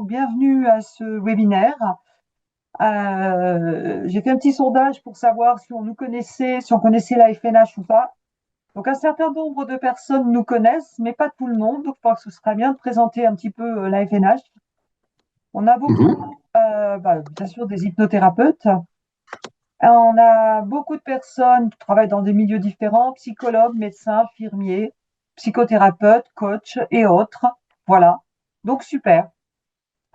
donc bienvenue à ce webinaire. J'ai fait un petit sondage pour savoir si on nous connaissait, si on connaissait la FNH ou pas. Donc un certain nombre de personnes nous connaissent, mais pas tout le monde. Donc je pense que ce serait bien de présenter un petit peu la FNH. On a beaucoup, Mhm. bien sûr, des hypnothérapeutes. On a beaucoup de personnes qui travaillent dans des milieux différents, psychologues, médecins, infirmiers, psychothérapeutes, coachs et autres. Voilà. Donc super.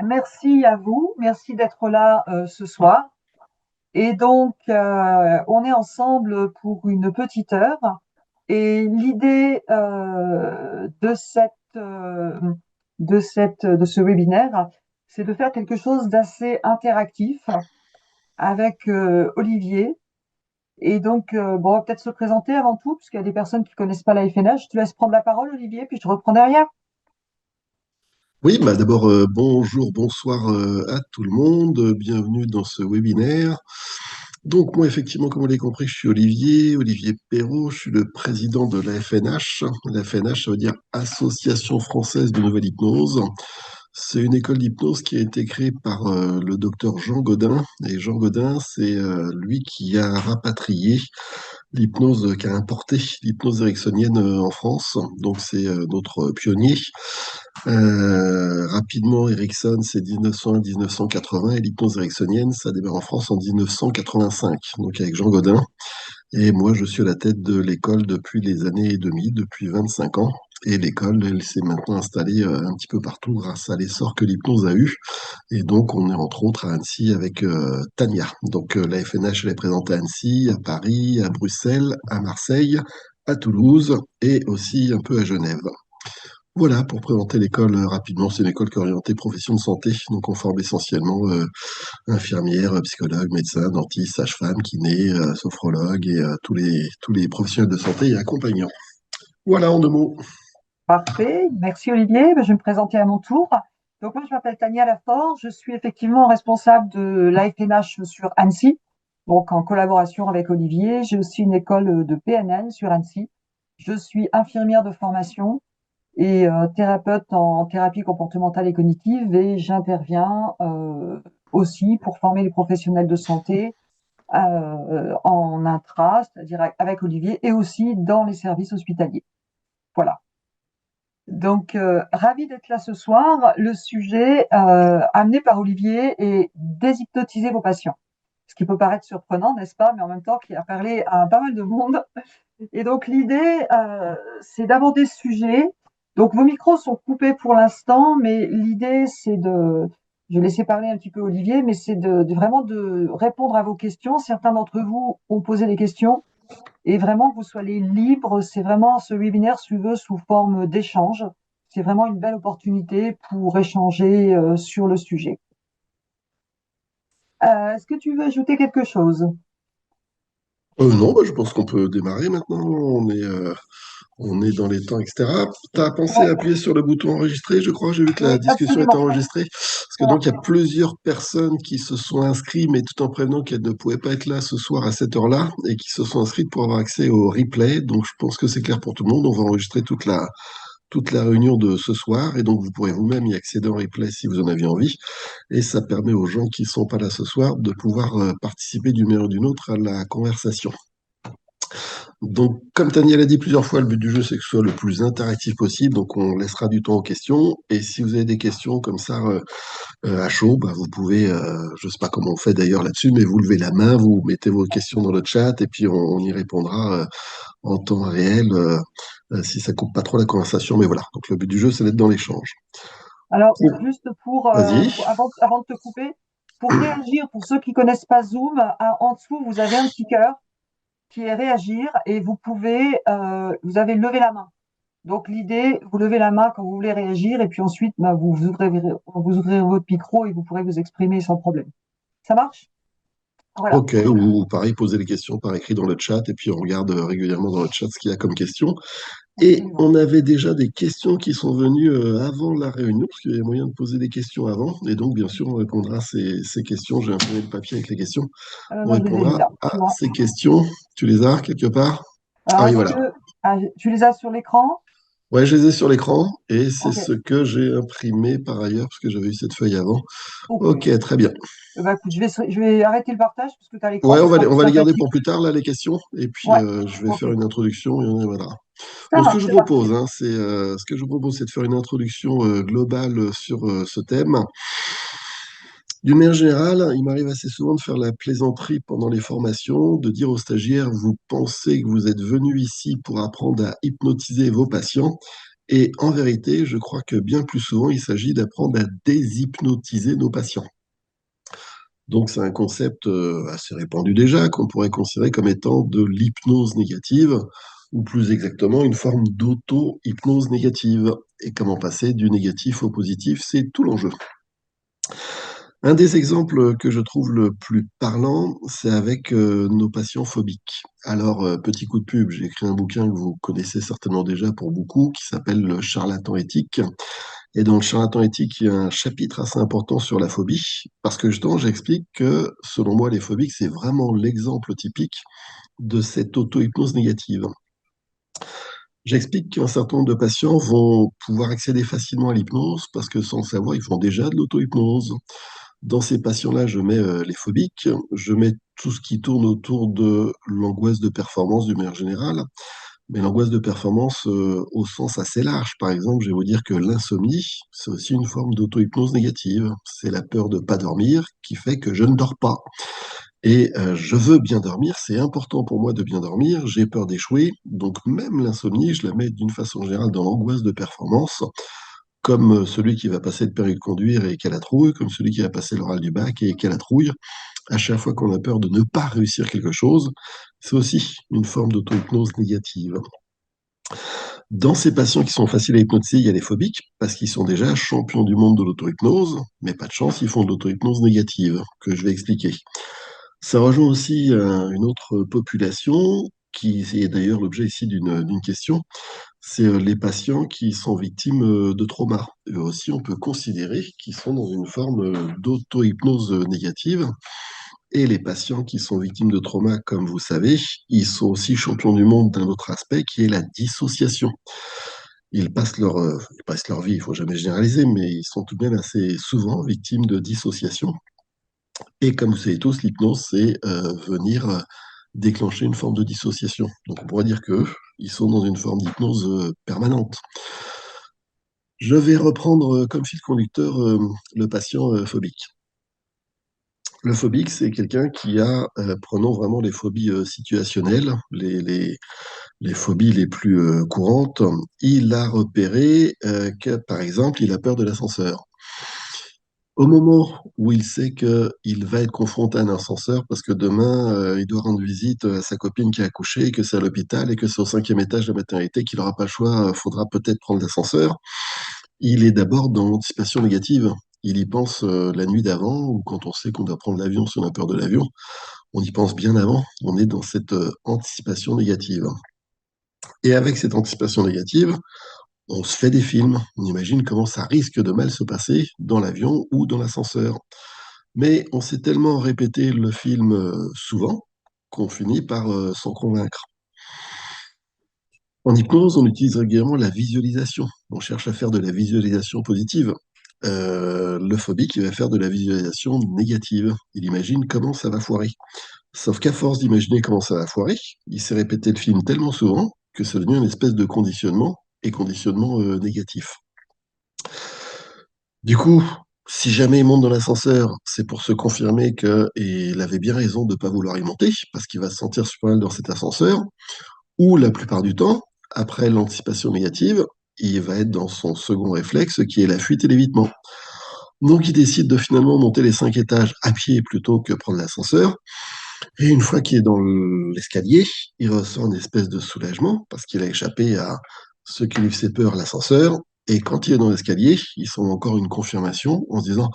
Merci à vous, merci d'être là ce soir. Et donc, on est ensemble pour une petite heure. Et l'idée de ce webinaire, c'est de faire quelque chose d'assez interactif avec Olivier. Et donc, bon, on va peut-être se présenter avant tout, puisqu'il y a des personnes qui connaissent pas la FNH. Je te laisse prendre la parole, Olivier, puis je reprends derrière. Oui, d'abord, bonjour, bonsoir à tout le monde. Bienvenue dans ce webinaire. Donc, moi, effectivement, comme vous l'avez compris, je suis Olivier Perrault. Je suis le président de la FNH. La FNH, ça veut dire Association française de nouvelle hypnose. C'est une école d'hypnose qui a été créée par le docteur Jean Godin. Et Jean Godin, c'est lui qui a rapatrié l'hypnose, qui a importé l'hypnose ericksonienne en France. Donc, c'est notre pionnier. Rapidement, Erickson, c'est 1901-1980 et l'hypnose ericksonienne, ça démarre en France en 1985, donc avec Jean Godin. Et moi, je suis à la tête de l'école depuis les années 2000, depuis 25 ans. Et l'école, elle s'est maintenant installée un petit peu partout grâce à l'essor que l'hypnose a eu. Et donc, on est entre autres à Annecy avec Tania. Donc, la FNH, elle est présente à Annecy, à Paris, à Bruxelles, à Marseille, à Toulouse et aussi un peu à Genève. Voilà, pour présenter l'école rapidement, c'est une école qui est orientée profession de santé, donc on forme essentiellement infirmières, psychologues, médecins, dentistes, sages-femmes, kinés, sophrologues et tous les professionnels de santé et accompagnants. Voilà en deux mots. Parfait, merci Olivier. Ben, je vais me présenter à mon tour. Donc moi, je m'appelle Tania Lafort. Je suis effectivement responsable de l'AFNH sur Annecy, donc en collaboration avec Olivier. J'ai aussi une école de PNL sur Annecy. Je suis infirmière de formation et thérapeute en thérapie comportementale et cognitive et j'interviens aussi pour former les professionnels de santé en intra, c'est-à-dire avec Olivier, et aussi dans les services hospitaliers. Voilà. Donc, ravi d'être là ce soir. Le sujet amené par Olivier est déshypnotiser vos patients. Ce qui peut paraître surprenant, n'est-ce pas? Mais en même temps, qui a parlé à pas mal de monde. Et donc, l'idée, c'est d'aborder ce sujet. Donc, vos micros sont coupés pour l'instant, mais l'idée, c'est de, je vais laisser parler un petit peu Olivier, mais c'est de vraiment de répondre à vos questions. Certains d'entre vous ont posé des questions et vraiment que vous soyez libre. C'est vraiment ce webinaire se veut sous forme d'échange. C'est vraiment une belle opportunité pour échanger sur le sujet. Est-ce que tu veux ajouter quelque chose? Non, je pense qu'on peut démarrer maintenant. On est dans les temps, etc. Tu as pensé Ouais, à appuyer sur le bouton enregistrer, je crois. J'ai vu que oui, la discussion est absolument. enregistrée. Parce que Voilà. donc, il y a plusieurs personnes qui se sont inscrites, mais tout en prévenant qu'elles ne pouvaient pas être là ce soir à cette heure-là, et qui se sont inscrites pour avoir accès au replay. Donc, je pense que c'est clair pour tout le monde. On va enregistrer toute la réunion de ce soir, et donc vous pourrez vous-même y accéder en replay si vous en avez envie. Et ça permet aux gens qui ne sont pas là ce soir de pouvoir participer d'une manière ou d'une autre à la conversation. Donc, comme Tania l'a dit plusieurs fois, le but du jeu, c'est que ce soit le plus interactif possible. Donc, on laissera du temps aux questions. Et si vous avez des questions comme ça à chaud, vous pouvez, je ne sais pas comment on fait d'ailleurs là-dessus, mais vous levez la main, vous mettez vos questions dans le chat et puis on y répondra en temps réel si ça coupe pas trop la conversation. Mais voilà. Donc, le but du jeu, c'est d'être dans l'échange. Alors, Oh, juste vas-y. avant de te couper, pour réagir, pour ceux qui connaissent pas Zoom, en dessous, vous avez un petit cœur qui est réagir et vous avez levé la main. Donc l'idée, vous levez la main quand vous voulez réagir et puis ensuite, vous ouvrez votre micro et vous pourrez vous exprimer sans problème. Ça marche? Voilà. Ok, ou pareil, poser les questions par écrit dans le chat et puis on regarde régulièrement dans le chat ce qu'il y a comme questions. Et Absolument. on avait déjà des questions qui sont venues avant la réunion, parce qu'il y avait moyen de poser des questions avant. Et donc, bien sûr, on répondra à ces questions. J'ai imprimé le papier avec les questions. On Moi, je les ai mis répondra là, à tu vois. ces questions. Tu les as quelque part? Alors, Ah oui, voilà. tu les as sur l'écran? Ouais, je les ai sur l'écran et c'est Ok, ce que j'ai imprimé par ailleurs parce que j'avais eu cette feuille avant. ok. Ok, très bien. Bah, écoute, je vais arrêter le partage parce que tu as l'écran, Ouais, ce sera on plus va les garder sympathique. pour plus tard, là, les questions. Et puis, Ouais, je vais ok. faire une introduction et on y reviendra. Ça Donc, ce que marche, je c'est vous parti. propose, hein, ce que je vous propose, c'est de faire une introduction globale sur ce thème. D'une manière générale, il m'arrive assez souvent de faire la plaisanterie pendant les formations, de dire aux stagiaires, vous pensez que vous êtes venus ici pour apprendre à hypnotiser vos patients. Et en vérité, je crois que bien plus souvent, il s'agit d'apprendre à déshypnotiser nos patients. Donc, c'est un concept assez répandu déjà, qu'on pourrait considérer comme étant de l'hypnose négative, ou plus exactement une forme d'auto-hypnose négative. Et comment passer du négatif au positif, c'est tout l'enjeu. Un des exemples que je trouve le plus parlant, c'est avec nos patients phobiques. Alors, petit coup de pub, j'ai écrit un bouquin que vous connaissez certainement déjà pour beaucoup, qui s'appelle Le charlatan éthique. Et dans le charlatan éthique, il y a un chapitre assez important sur la phobie, parce que justement, j'explique que, selon moi, les phobiques, c'est vraiment l'exemple typique de cette auto-hypnose négative. J'explique qu'un certain nombre de patients vont pouvoir accéder facilement à l'hypnose, parce que sans le savoir, ils font déjà de l'auto-hypnose. Dans ces patients-là, je mets les phobiques, je mets tout ce qui tourne autour de l'angoisse de performance d'une manière générale, mais l'angoisse de performance au sens assez large. Par exemple, je vais vous dire que l'insomnie, c'est aussi une forme d'auto-hypnose négative. C'est la peur de ne pas dormir qui fait que je ne dors pas. Et je veux bien dormir, c'est important pour moi de bien dormir, j'ai peur d'échouer, donc même l'insomnie, je la mets d'une façon générale dans l'angoisse de performance, comme celui qui va passer le permis de conduire et qui a la trouille, comme celui qui va passer l'oral du bac et qui a la trouille. À chaque fois qu'on a peur de ne pas réussir quelque chose, c'est aussi une forme d'auto-hypnose négative. Dans ces patients qui sont faciles à hypnotiser, il y a les phobiques, parce qu'ils sont déjà champions du monde de l'auto-hypnose, mais pas de chance, ils font de l'auto-hypnose négative, que je vais expliquer. Ça rejoint aussi une autre population, qui est d'ailleurs l'objet ici d'une question, c'est les patients qui sont victimes de trauma. Eux aussi, on peut considérer qu'ils sont dans une forme d'auto-hypnose négative. Et les patients qui sont victimes de trauma, comme vous savez, ils sont aussi champions du monde d'un autre aspect qui est la dissociation. Ils passent leur vie, il faut jamais généraliser, mais ils sont tout de même assez souvent victimes de dissociation. Et comme vous savez tous, l'hypnose, c'est venir déclencher une forme de dissociation. Donc on pourrait dire qu'eux, ils sont dans une forme d'hypnose permanente. Je vais reprendre comme fil conducteur le patient phobique. Le phobique, c'est quelqu'un qui a, prenons vraiment les phobies situationnelles, les phobies les plus courantes, il a repéré que, par exemple, il a peur de l'ascenseur. Au moment où il sait qu'il va être confronté à un ascenseur parce que demain, il doit rendre visite à sa copine qui a accouché, et que c'est à l'hôpital et que c'est au cinquième étage de la maternité, qu'il n'aura pas le choix, faudra peut-être prendre l'ascenseur, il est d'abord dans l'anticipation négative. Il y pense la nuit d'avant, ou quand on sait qu'on doit prendre l'avion si on a peur de l'avion, on y pense bien avant. On est dans cette anticipation négative. Et avec cette anticipation négative, on se fait des films. On imagine comment ça risque de mal se passer dans l'avion ou dans l'ascenseur. Mais on s'est tellement répété le film souvent qu'on finit par s'en convaincre. En hypnose, on utilise régulièrement la visualisation. On cherche à faire de la visualisation positive. Le phobique, il va faire de la visualisation négative. Il imagine comment ça va foirer. Sauf qu'à force d'imaginer comment ça va foirer, il s'est répété le film tellement souvent que ça devient une espèce de conditionnement, et conditionnement négatif. Du coup, si jamais il monte dans l'ascenseur, c'est pour se confirmer qu'il avait bien raison de ne pas vouloir y monter, parce qu'il va se sentir super mal dans cet ascenseur, ou la plupart du temps, après l'anticipation négative, il va être dans son second réflexe qui est la fuite et l'évitement. Donc il décide de finalement monter les 5 étages à pied plutôt que prendre l'ascenseur. Et une fois qu'il est dans l'escalier, il ressent une espèce de soulagement parce qu'il a échappé à ce qui lui faisait peur, l'ascenseur. Et quand il est dans l'escalier, il sent encore une confirmation en se disant: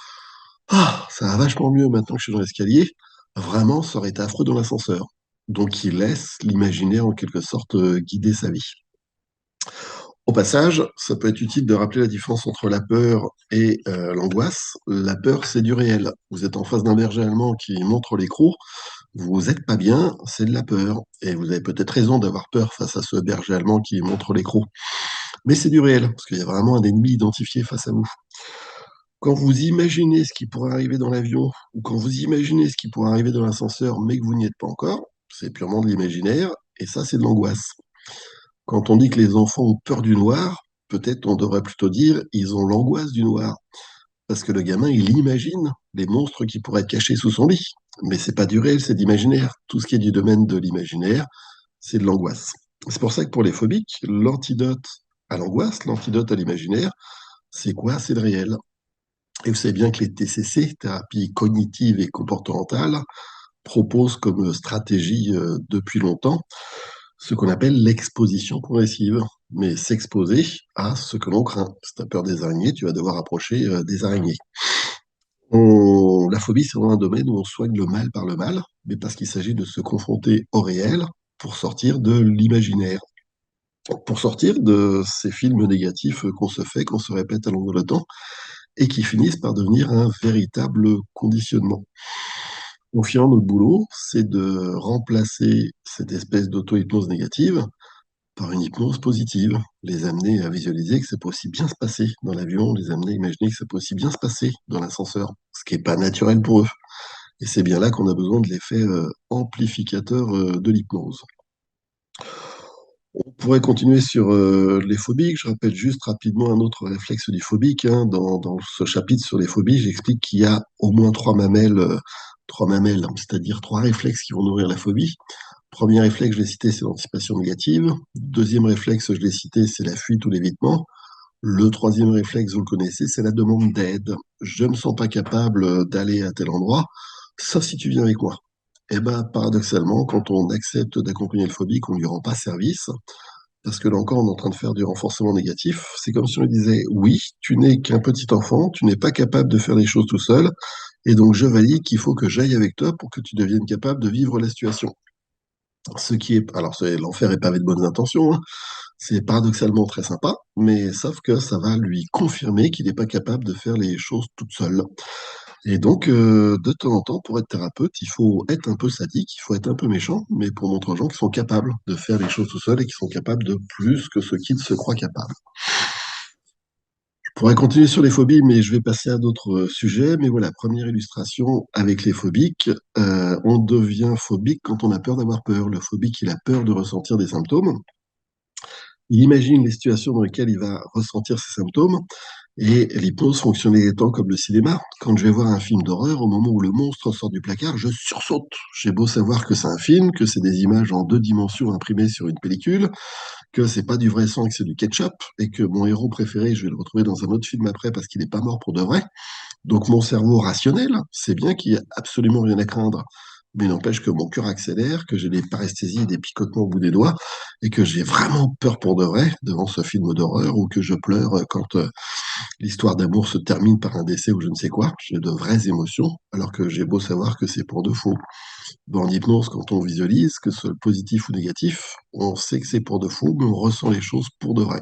ah, ça va vachement mieux maintenant que je suis dans l'escalier. Vraiment, ça aurait été affreux dans l'ascenseur. Donc il laisse l'imaginaire en quelque sorte guider sa vie. Au passage, ça peut être utile de rappeler la différence entre la peur et l'angoisse. La peur, c'est du réel. Vous êtes en face d'un berger allemand qui montre l'écrou, vous n'êtes pas bien, c'est de la peur. Et vous avez peut-être raison d'avoir peur face à ce berger allemand qui montre l'écrou. Mais c'est du réel, parce qu'il y a vraiment un ennemi identifié face à vous. Quand vous imaginez ce qui pourrait arriver dans l'avion, ou quand vous imaginez ce qui pourrait arriver dans l'ascenseur, mais que vous n'y êtes pas encore, c'est purement de l'imaginaire, et ça, c'est de l'angoisse. Quand on dit que les enfants ont peur du noir, peut-être on devrait plutôt dire ils ont l'angoisse du noir. Parce que le gamin, il imagine les monstres qui pourraient être cachés sous son lit. Mais c'est pas du réel, c'est de l'imaginaire. Tout ce qui est du domaine de l'imaginaire, c'est de l'angoisse. C'est pour ça que pour les phobiques, l'antidote à l'angoisse, l'antidote à l'imaginaire, c'est quoi? C'est le réel. Et vous savez bien que les TCC, thérapie cognitive et comportementale, proposent comme stratégie depuis longtemps ce qu'on appelle l'exposition progressive. Mais s'exposer à ce que l'on craint. Si tu as peur des araignées, tu vas devoir approcher des araignées. La phobie, c'est vraiment un domaine où on soigne le mal par le mal, mais parce qu'il s'agit de se confronter au réel pour sortir de l'imaginaire, pour sortir de ces films négatifs qu'on se fait, qu'on se répète à longueur de temps, et qui finissent par devenir un véritable conditionnement. Au final, notre boulot, c'est de remplacer cette espèce d'auto-hypnose négative par une hypnose positive, les amener à visualiser que ça peut aussi bien se passer dans l'avion, les amener à imaginer que ça peut aussi bien se passer dans l'ascenseur, ce qui n'est pas naturel pour eux. Et c'est bien là qu'on a besoin de l'effet amplificateur de l'hypnose. On pourrait continuer sur les phobiques. Je rappelle juste rapidement un autre réflexe du phobique, hein. Dans ce chapitre sur les phobies, j'explique qu'il y a au moins trois mamelles, hein, c'est-à-dire trois réflexes qui vont nourrir la phobie. Premier réflexe, je l'ai cité, c'est l'anticipation négative. Deuxième réflexe, je l'ai cité, c'est la fuite ou l'évitement. Le troisième réflexe, vous le connaissez, c'est la demande d'aide. Je ne me sens pas capable d'aller à tel endroit, sauf si tu viens avec moi. Eh ben, paradoxalement, quand on accepte d'accompagner le phobique, on ne lui rend pas service, parce que là encore, on est en train de faire du renforcement négatif. C'est comme si on lui disait, oui, tu n'es qu'un petit enfant, tu n'es pas capable de faire les choses tout seul, et donc je valide qu'il faut que j'aille avec toi pour que tu deviennes capable de vivre la situation. Ce qui est, alors l'enfer est pavé de bonnes intentions, hein. C'est paradoxalement très sympa, mais sauf que ça va lui confirmer qu'il n'est pas capable de faire les choses toute seule. Et donc, de temps en temps, pour être thérapeute, il faut être un peu sadique, il faut être un peu méchant, mais pour montrer aux gens qu'ils sont capables de faire les choses tout seuls et qu'ils sont capables de plus que ce qu'ils se croient capables. Je pourrais continuer sur les phobies, mais je vais passer à d'autres sujets. Mais voilà, première illustration avec les phobiques. On devient phobique quand on a peur d'avoir peur. Le phobique, il a peur de ressentir des symptômes. Il imagine les situations dans lesquelles il va ressentir ces symptômes. Et l'hypnose fonctionne étant comme le cinéma. Quand je vais voir un film d'horreur, au moment où le monstre sort du placard, je sursaute. J'ai beau savoir que c'est un film, que c'est des images en deux dimensions imprimées sur une pellicule, que c'est pas du vrai sang et que c'est du ketchup, et que mon héros préféré, je vais le retrouver dans un autre film après parce qu'il n'est pas mort pour de vrai. Donc mon cerveau rationnel sait bien qu'il n'y a absolument rien à craindre. Mais il n'empêche que mon cœur accélère, que j'ai des paresthésies et des picotements au bout des doigts, et que j'ai vraiment peur pour de vrai devant ce film d'horreur, ou que je pleure quand l'histoire d'amour se termine par un décès ou je ne sais quoi. J'ai de vraies émotions, alors que j'ai beau savoir que c'est pour de faux. En hypnose, quand on visualise, que ce soit positif ou négatif, on sait que c'est pour de faux, mais on ressent les choses pour de vrai.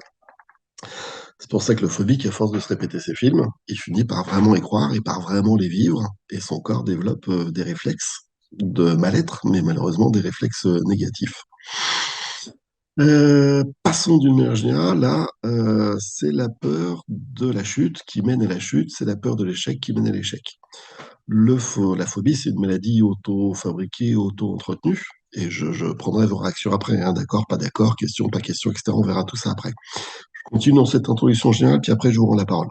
C'est pour ça que le phobique, à force de se répéter ses films, il finit par vraiment y croire et par vraiment les vivre, et son corps développe des réflexes de mal-être, mais malheureusement des réflexes négatifs. Passons d'une manière générale, là, c'est la peur de la chute qui mène à la chute, c'est la peur de l'échec qui mène à l'échec. La phobie, c'est une maladie auto-fabriquée, auto-entretenue, et je prendrai vos réactions après, hein, d'accord, pas d'accord, question, pas question, etc. On verra tout ça après. Je continue dans cette introduction générale, puis après je vous rends la parole.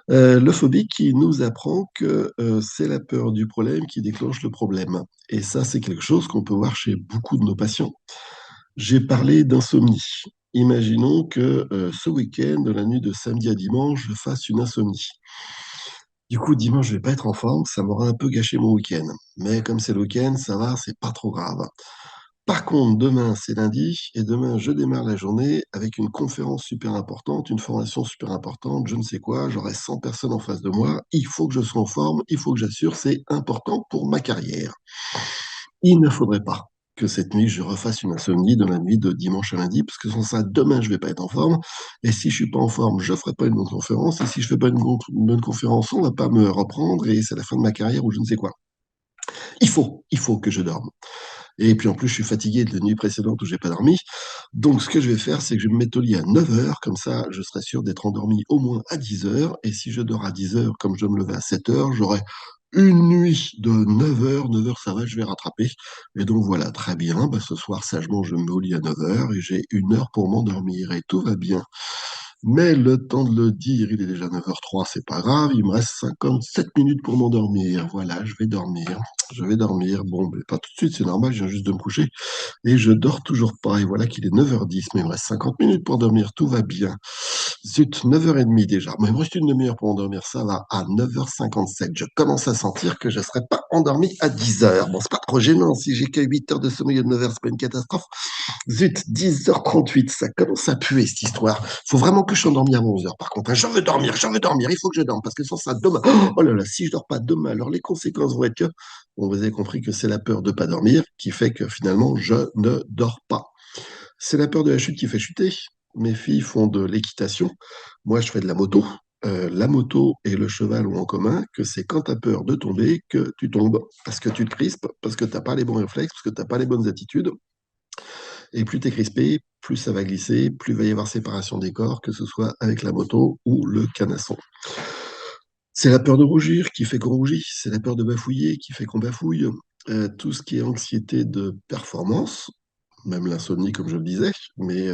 Le phobie qui nous apprend que c'est la peur du problème qui déclenche le problème. Et ça, c'est quelque chose qu'on peut voir chez beaucoup de nos patients. J'ai parlé d'insomnie. Imaginons que ce week-end, de la nuit de samedi à dimanche, je fasse une insomnie. Du coup, dimanche, je vais pas être en forme, ça m'aura un peu gâché mon week-end. Mais comme c'est le week-end, ça va, c'est pas trop grave. Par contre, demain, c'est lundi, et demain, je démarre la journée avec une conférence super importante, une formation super importante, je ne sais quoi, j'aurai 100 personnes en face de moi, il faut que je sois en forme, il faut que j'assure, c'est important pour ma carrière. Il ne faudrait pas que cette nuit, je refasse une insomnie dans la nuit de dimanche à lundi, parce que sans ça, demain, je vais pas être en forme, et si je suis pas en forme, je ferai pas une bonne conférence, et si je fais pas une bonne conférence, on va pas me reprendre, et c'est la fin de ma carrière ou je ne sais quoi. Il faut que je dorme. Et puis en plus, je suis fatigué de la nuit précédente où j'ai pas dormi. Donc, ce que je vais faire, c'est que je vais me mettre au lit à 9 heures, comme ça, je serai sûr d'être endormi au moins à 10 heures. Et si je dors à 10 heures, comme je dois me lever à 7 heures, j'aurai une nuit de 9 heures. 9 heures, ça va, je vais rattraper. Et donc, voilà, très bien. Bah, ce soir, sagement, je me mets au lit à 9 heures et j'ai une heure pour m'endormir et tout va bien. Mais le temps de le dire, il est déjà 9h03, c'est pas grave, il me reste 57 minutes pour m'endormir. Voilà, je vais dormir. Je vais dormir. Bon, mais pas tout de suite, c'est normal, je viens juste de me coucher. Et je dors toujours pas. Et voilà qu'il est 9h10, mais il me reste 50 minutes pour dormir, tout va bien. Zut, 9h30 déjà. Mais il me reste une demi-heure pour endormir, ça va. À 9h57, je commence à sentir que je ne serai pas endormi à 10h. Bon, c'est pas trop gênant. Si j'ai que 8 heures de sommeil à 9h, c'est pas une catastrophe. Zut, 10h38, ça commence à puer cette histoire. Faut vraiment que je sois endormi avant 11h. Par contre, hein, je veux dormir, il faut que je dorme, parce que sans ça, demain, oh là là, si je dors pas demain, alors les conséquences vont être que, bon, vous avez compris que c'est la peur de pas dormir qui fait que finalement, je ne dors pas. C'est la peur de la chute qui fait chuter. Mes filles font de l'équitation. Moi, je fais de la moto. La moto et le cheval ont en commun que c'est quand tu as peur de tomber que tu tombes, parce que tu te crispes, parce que tu n'as pas les bons réflexes, parce que tu n'as pas les bonnes attitudes. Et plus tu es crispé, plus ça va glisser, plus il va y avoir séparation des corps, que ce soit avec la moto ou le canasson. C'est la peur de rougir qui fait qu'on rougit, c'est la peur de bafouiller qui fait qu'on bafouille. Tout ce qui est anxiété de performance, même l'insomnie comme je le disais, mais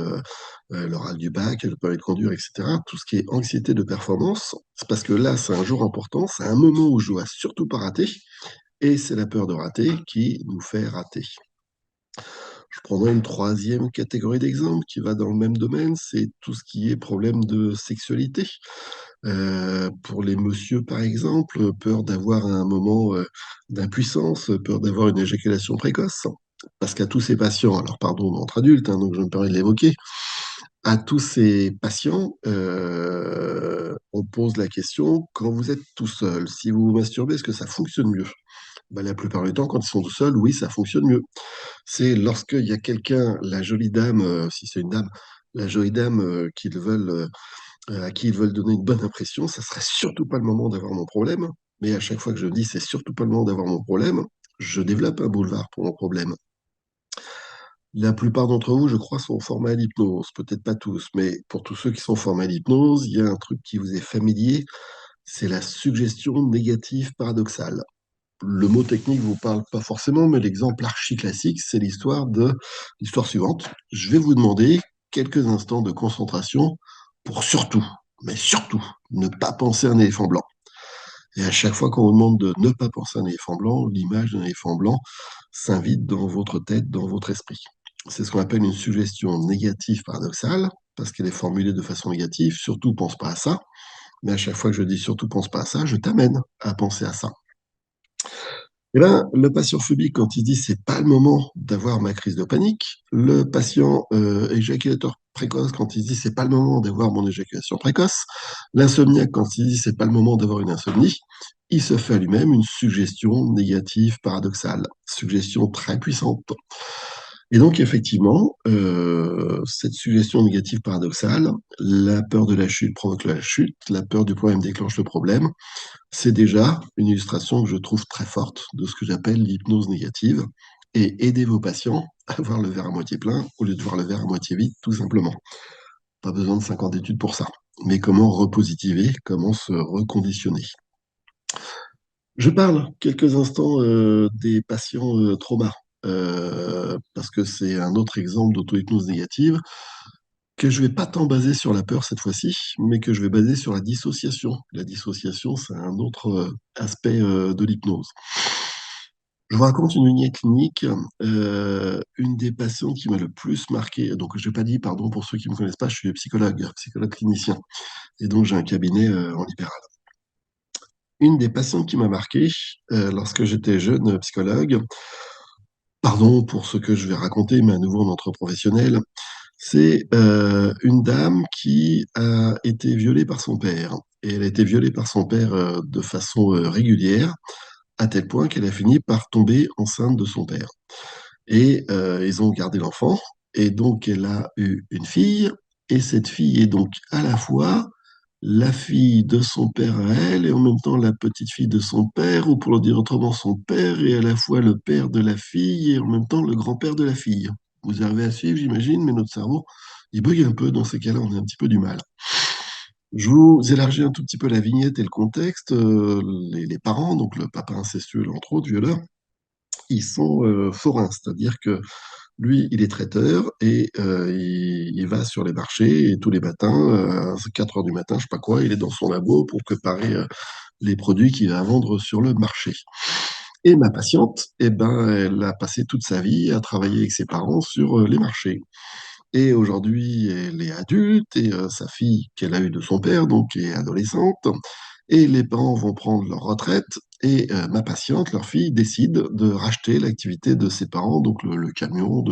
l'oral du bac, le permis de conduire, etc. Tout ce qui est anxiété de performance, c'est parce que là, c'est un jour important, c'est un moment où je dois surtout pas rater, et c'est la peur de rater qui nous fait rater. Je prendrai une troisième catégorie d'exemples qui va dans le même domaine, c'est tout ce qui est problème de sexualité. Pour les messieurs, par exemple, peur d'avoir un moment d'impuissance, peur d'avoir une éjaculation précoce. Parce qu'à tous ces patients, alors pardon, entre adultes, hein, donc je me permets de l'évoquer, à tous ces patients, on pose la question, quand vous êtes tout seul, si vous vous masturbez, est-ce que ça fonctionne mieux? Ben, la plupart du temps, quand ils sont tout seuls, oui, ça fonctionne mieux. C'est lorsqu'il y a quelqu'un, la jolie dame, si c'est une dame, la jolie dame à qui ils veulent donner une bonne impression, ça serait surtout pas le moment d'avoir mon problème. Mais à chaque fois que je dis c'est surtout pas le moment d'avoir mon problème, je développe un boulevard pour mon problème. La plupart d'entre vous, je crois, sont formés à l'hypnose. Peut-être pas tous, mais pour tous ceux qui sont formés à l'hypnose, il y a un truc qui vous est familier, c'est la suggestion négative paradoxale. Le mot technique vous parle pas forcément, mais l'exemple archi classique, c'est l'histoire suivante. Je vais vous demander quelques instants de concentration pour surtout, mais surtout, ne pas penser à un éléphant blanc. Et à chaque fois qu'on vous demande de ne pas penser à un éléphant blanc, l'image d'un éléphant blanc s'invite dans votre tête, dans votre esprit. C'est ce qu'on appelle une suggestion négative paradoxale, parce qu'elle est formulée de façon négative. Surtout, pense pas à ça. Mais à chaque fois que je dis surtout, pense pas à ça, je t'amène à penser à ça. Eh ben, le patient phobique, quand il dit c'est pas le moment d'avoir ma crise de panique, le patient éjaculateur précoce, quand il dit c'est pas le moment d'avoir mon éjaculation précoce, l'insomniaque, quand il dit c'est pas le moment d'avoir une insomnie, il se fait à lui-même une suggestion négative paradoxale, suggestion très puissante. Et donc, effectivement, cette suggestion négative paradoxale, la peur de la chute provoque la chute, la peur du problème déclenche le problème, c'est déjà une illustration que je trouve très forte de ce que j'appelle l'hypnose négative et aider vos patients à voir le verre à moitié plein au lieu de voir le verre à moitié vide, tout simplement. Pas besoin de 50 études pour ça. Mais comment repositiver, comment se reconditionner. Je parle quelques instants des patients trauma, parce que c'est un autre exemple d'auto-hypnose négative que je vais pas tant baser sur la peur cette fois-ci, mais que je vais baser sur la dissociation. La dissociation, c'est un autre aspect de l'hypnose. Je vous raconte une vignette clinique. Une des patientes qui m'a le plus marqué, donc je n'ai pas dit, pardon, pour ceux qui ne me connaissent pas, je suis psychologue clinicien, et donc j'ai un cabinet en libéral. Une des patientes qui m'a marqué lorsque j'étais jeune psychologue, pardon pour ce que je vais raconter, mais à nouveau en entre professionnel, c'est une dame qui a été violée par son père. Et elle a été violée par son père de façon régulière, à tel point qu'elle a fini par tomber enceinte de son père. Et ils ont gardé l'enfant. Et donc, elle a eu une fille. Et cette fille est donc à la fois la fille de son père à elle et en même temps la petite fille de son père, ou pour le dire autrement, son père est à la fois le père de la fille et en même temps le grand-père de la fille. Vous arrivez à suivre, j'imagine, mais notre cerveau, il bug un peu. Dans ces cas-là, on a un petit peu du mal. Je vous élargis un tout petit peu la vignette et le contexte. Les parents, donc le papa incestueux, entre autres, violeur, ils sont forains, c'est-à-dire que lui, il est traiteur et il va sur les marchés et tous les matins, à 4 heures du matin, je sais pas quoi, il est dans son labo pour préparer les produits qu'il va vendre sur le marché. Et ma patiente, eh ben, elle a passé toute sa vie à travailler avec ses parents sur les marchés. Et aujourd'hui, elle est adulte et sa fille qu'elle a eue de son père, donc, est adolescente. Et les parents vont prendre leur retraite. Et ma patiente, leur fille, décide de racheter l'activité de ses parents, donc le camion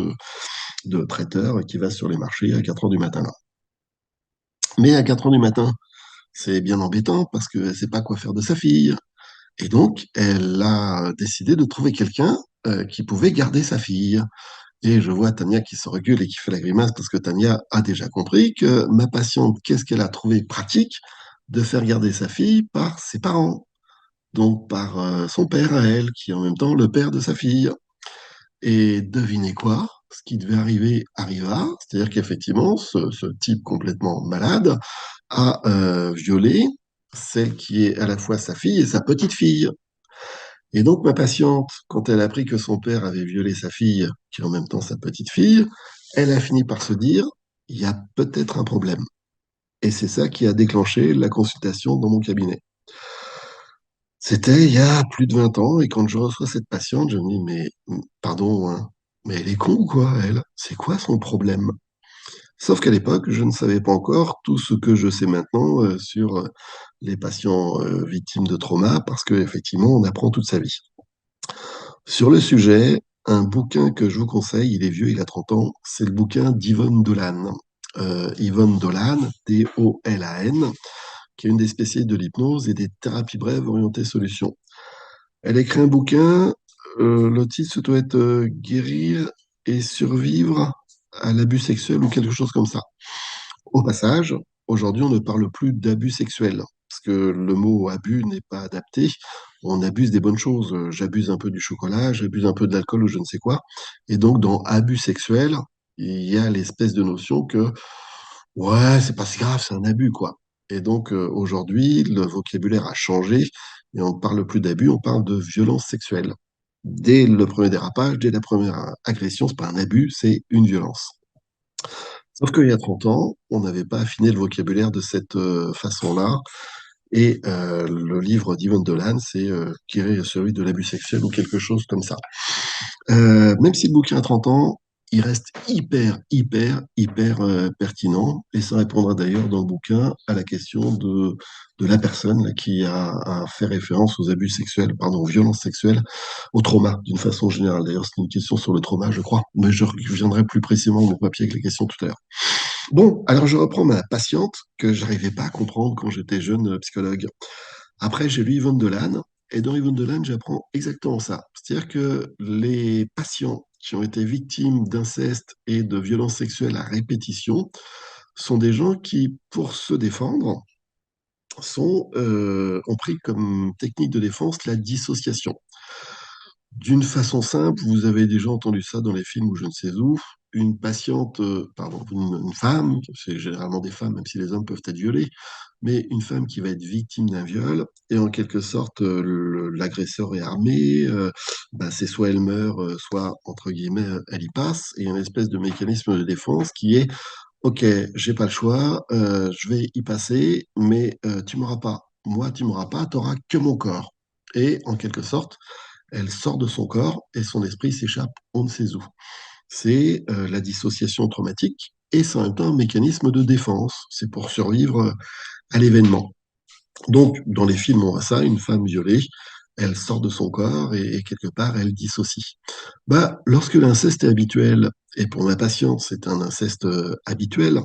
de traiteur qui va sur les marchés à 4 heures du matin. Là. Mais à 4 heures du matin, c'est bien embêtant parce qu'elle ne sait pas quoi faire de sa fille. Et donc, elle a décidé de trouver quelqu'un qui pouvait garder sa fille. Et je vois Tania qui se recule et qui fait la grimace parce que Tania a déjà compris que ma patiente, qu'est-ce qu'elle a trouvé pratique de faire garder sa fille par ses parents, donc par son père à elle, qui est en même temps le père de sa fille. Et devinez quoi? Ce qui devait arriver arriva, c'est-à-dire qu'effectivement, ce type complètement malade a violé celle qui est à la fois sa fille et sa petite fille. Et donc, ma patiente, quand elle a appris que son père avait violé sa fille, qui est en même temps sa petite fille, elle a fini par se dire, il y a peut-être un problème. Et c'est ça qui a déclenché la consultation dans mon cabinet. C'était il y a plus de 20 ans, et quand je reçois cette patiente, je me dis, mais pardon, hein, mais elle est con ou quoi, elle? C'est quoi son problème? Sauf qu'à l'époque, je ne savais pas encore tout ce que je sais maintenant sur les patients victimes de trauma, parce qu'effectivement, on apprend toute sa vie. Sur le sujet, un bouquin que je vous conseille, il est vieux, il a 30 ans, c'est le bouquin d'Yvonne Dolan. Yvonne Dolan, D-O-L-A-N, qui est une des spécialistes de l'hypnose et des thérapies brèves orientées solutions. Elle a écrit un bouquin, le titre doit être Guérir et survivre à l'abus sexuel ou quelque chose comme ça. Au passage, aujourd'hui, on ne parle plus d'abus sexuels, parce que le mot abus n'est pas adapté. On abuse des bonnes choses. J'abuse un peu du chocolat, j'abuse un peu de l'alcool ou je ne sais quoi. Et donc, dans abus sexuel, il y a l'espèce de notion que, ouais, c'est pas si grave, c'est un abus, quoi. Et donc, aujourd'hui, le vocabulaire a changé et on ne parle plus d'abus, on parle de violence sexuelle. Dès le premier dérapage, dès la première agression, c'est pas un abus, c'est une violence. Sauf qu'il y a 30 ans, on n'avait pas affiné le vocabulaire de cette façon-là. Et le livre d'Yvonne Dolan, c'est Guérir celui de l'abus sexuel ou quelque chose comme ça. Même si le bouquin a 30 ans, il reste hyper pertinent. Et ça répondra d'ailleurs dans le bouquin à la question de la personne là, qui a fait référence aux abus sexuels, pardon, aux violences sexuelles, au trauma d'une façon générale. D'ailleurs, c'est une question sur le trauma, je crois. Mais je reviendrai plus précisément dans mon papier avec les questions tout à l'heure. Bon, alors je reprends ma patiente que j'arrivais pas à comprendre quand j'étais jeune psychologue. Après, j'ai lu Yvonne Delanne, et dans Yvonne Delanne, j'apprends exactement ça. C'est-à-dire que les patients qui ont été victimes d'inceste et de violences sexuelles à répétition sont des gens qui, pour se défendre, ont pris comme technique de défense la dissociation. D'une façon simple, vous avez déjà entendu ça dans les films ou je ne sais où, une patiente, pardon, une femme, c'est généralement des femmes, même si les hommes peuvent être violés, mais une femme qui va être victime d'un viol, et en quelque sorte, l'agresseur est armé, bah, c'est soit elle meurt, soit, entre guillemets, elle y passe, et il y a une espèce de mécanisme de défense qui est, OK, j'ai pas le choix, je vais y passer, mais tu m'auras pas. Moi, tu m'auras pas, t'auras que mon corps. Et en quelque sorte, elle sort de son corps et son esprit s'échappe on ne sait où. C'est la dissociation traumatique et c'est en même temps un mécanisme de défense. C'est pour survivre à l'événement. Donc, dans les films, on voit ça, une femme violée, elle sort de son corps et quelque part, elle dissocie. Bah, lorsque l'inceste est habituel, et pour ma patiente, c'est un inceste habituel,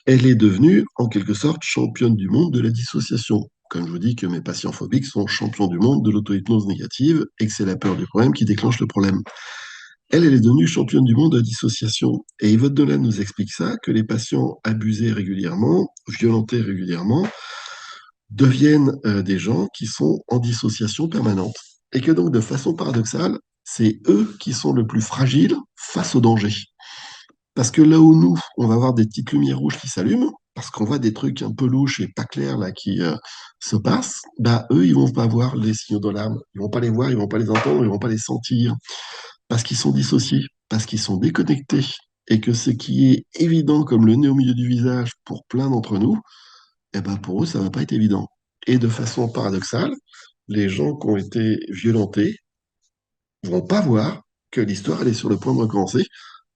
elle est devenue, en quelque sorte, championne du monde de la dissociation. Comme je vous dis que mes patients phobiques sont champions du monde de l'auto-hypnose négative et que c'est la peur du problème qui déclenche le problème. Elle est devenue championne du monde de la dissociation. Et Yvonne Dolan nous explique ça, que les patients abusés régulièrement, violentés régulièrement, deviennent des gens qui sont en dissociation permanente. Et que donc, de façon paradoxale, c'est eux qui sont le plus fragiles face au danger. Parce que là où nous, on va avoir des petites lumières rouges qui s'allument, parce qu'on voit des trucs un peu louches et pas clairs là qui se passent, bah eux, ils vont pas voir les signaux d'alarme. Ils vont pas les voir, ils vont pas les entendre, ils vont pas les sentir, parce qu'ils sont dissociés, parce qu'ils sont déconnectés, et que ce qui est évident comme le nez au milieu du visage pour plein d'entre nous, eh ben pour eux, ça va pas être évident. Et de façon paradoxale, les gens qui ont été violentés vont pas voir que l'histoire elle est sur le point de recommencer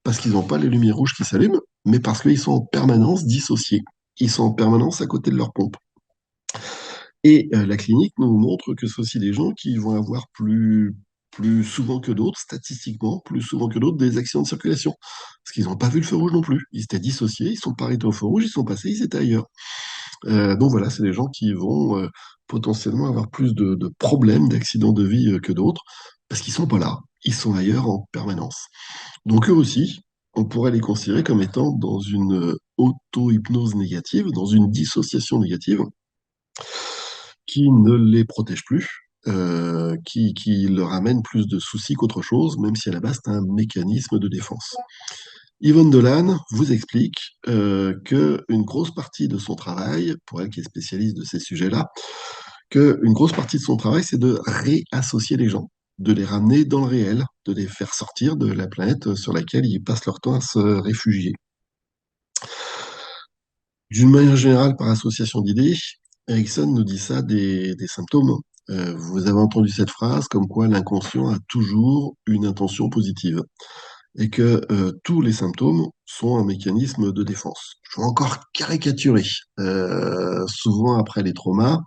parce qu'ils n'ont pas les lumières rouges qui s'allument, mais parce qu'ils sont en permanence dissociés. Ils sont en permanence à côté de leur pompe. Et la clinique nous montre que c'est aussi des gens qui vont avoir plus souvent que d'autres, statistiquement, plus souvent que d'autres, des accidents de circulation. Parce qu'ils n'ont pas vu le feu rouge non plus. Ils étaient dissociés, ils sont pas arrêtés au feu rouge, ils sont passés, ils étaient ailleurs. Donc voilà, c'est des gens qui vont potentiellement avoir plus de problèmes, d'accidents de vie que d'autres, parce qu'ils sont pas là, ils sont ailleurs en permanence. Donc eux aussi, on pourrait les considérer comme étant dans une auto-hypnose négative, dans une dissociation négative, qui ne les protège plus, qui leur amène plus de soucis qu'autre chose, même si à la base c'est un mécanisme de défense. Yvonne Delanne vous explique qu'une grosse partie de son travail, pour elle qui est spécialiste de ces sujets-là, qu'une grosse partie de son travail, c'est de réassocier les gens, de les ramener dans le réel, de les faire sortir de la planète sur laquelle ils passent leur temps à se réfugier. D'une manière générale, par association d'idées, Erickson nous dit ça des symptômes. Vous avez entendu cette phrase comme quoi l'inconscient a toujours une intention positive et que tous les symptômes sont un mécanisme de défense. Je vais encore caricaturer. Souvent, après les traumas,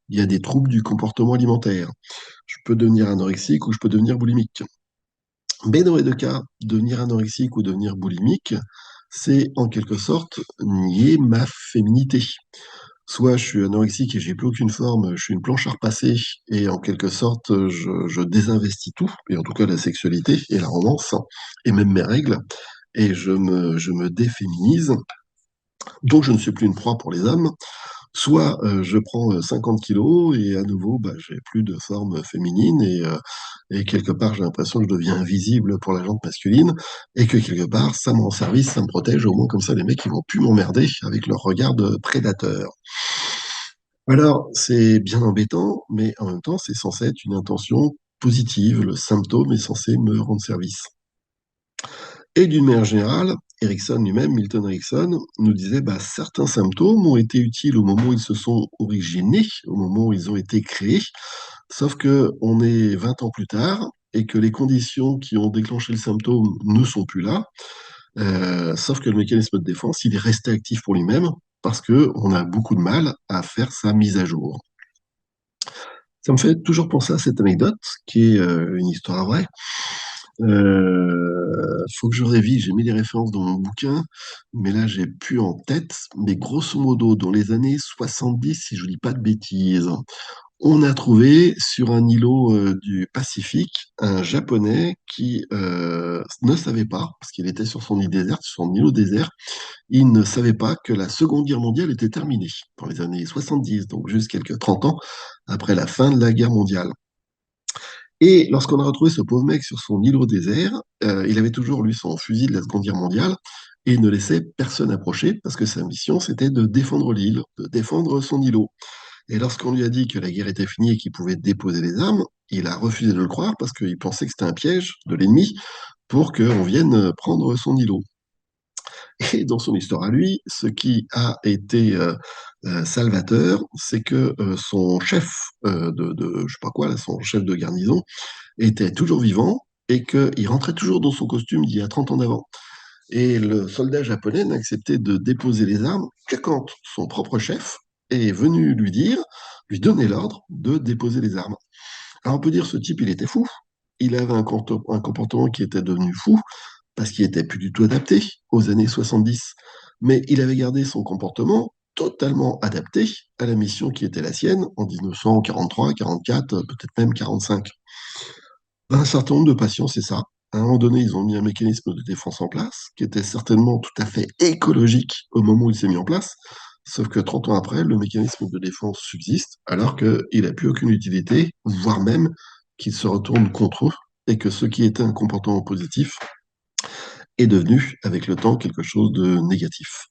il y a des troubles du comportement alimentaire. Je peux devenir anorexique ou je peux devenir boulimique. Mais dans les deux cas, devenir anorexique ou devenir boulimique, c'est en quelque sorte nier ma féminité. Soit je suis anorexique et j'ai plus aucune forme, je suis une planche à repasser et en quelque sorte je désinvestis tout, et en tout cas la sexualité et la romance, et même mes règles, et je me déféminise, donc je ne suis plus une proie pour les hommes. Soit je prends 50 kilos et à nouveau bah, j'ai plus de forme féminine et quelque part j'ai l'impression que je deviens invisible pour la jante masculine et que quelque part ça me rend service, ça me protège, au moins comme ça les mecs ils vont plus m'emmerder avec leur regard de prédateur. Alors, c'est bien embêtant, mais en même temps, c'est censé être une intention positive. Le symptôme est censé me rendre service. Et d'une manière générale, Erickson lui-même, Milton Erickson, nous disait bah, certains symptômes ont été utiles au moment où ils se sont originés, au moment où ils ont été créés, sauf que on est 20 ans plus tard et que les conditions qui ont déclenché le symptôme ne sont plus là, sauf que le mécanisme de défense, il est resté actif pour lui-même parce que on a beaucoup de mal à faire sa mise à jour. Ça me fait toujours penser à cette anecdote, qui est une histoire vraie. Faut que je révise, j'ai mis les références dans mon bouquin, mais là j'ai plus en tête. Mais grosso modo, dans les années 70, si je dis pas de bêtises, on a trouvé sur un îlot du Pacifique un Japonais qui ne savait pas, parce qu'il était sur son île déserte, sur son îlot désert, il ne savait pas que la Seconde Guerre mondiale était terminée dans les années 70, donc juste quelques 30 ans après la fin de la guerre mondiale. Et lorsqu'on a retrouvé ce pauvre mec sur son îlot désert, il avait toujours, lui, son fusil de la Seconde Guerre mondiale et il ne laissait personne approcher parce que sa mission, c'était de défendre l'île, de défendre son îlot. Et lorsqu'on lui a dit que la guerre était finie et qu'il pouvait déposer les armes, il a refusé de le croire parce qu'il pensait que c'était un piège de l'ennemi pour qu'on vienne prendre son îlot. Et dans son histoire à lui, ce qui a été salvateur, c'est que son chef je sais pas quoi, là, son chef de garnison, était toujours vivant et qu'il rentrait toujours dans son costume d'il y a 30 ans d'avant. Et le soldat japonais n'acceptait de déposer les armes que quand son propre chef est venu lui dire, lui donner l'ordre de déposer les armes. Alors on peut dire ce type, il était fou. Il avait un comportement qui était devenu fou parce qu'il était plus du tout adapté aux années 70. Mais il avait gardé son comportement totalement adapté à la mission qui était la sienne en 1943, 44, peut-être même 45. Un certain nombre de patients, c'est ça. À un moment donné, ils ont mis un mécanisme de défense en place, qui était certainement tout à fait écologique au moment où il s'est mis en place, sauf que 30 ans après, le mécanisme de défense subsiste, alors qu'il n'a plus aucune utilité, voire même qu'il se retourne contre eux et que ce qui était un comportement positif est devenu, avec le temps, quelque chose de négatif.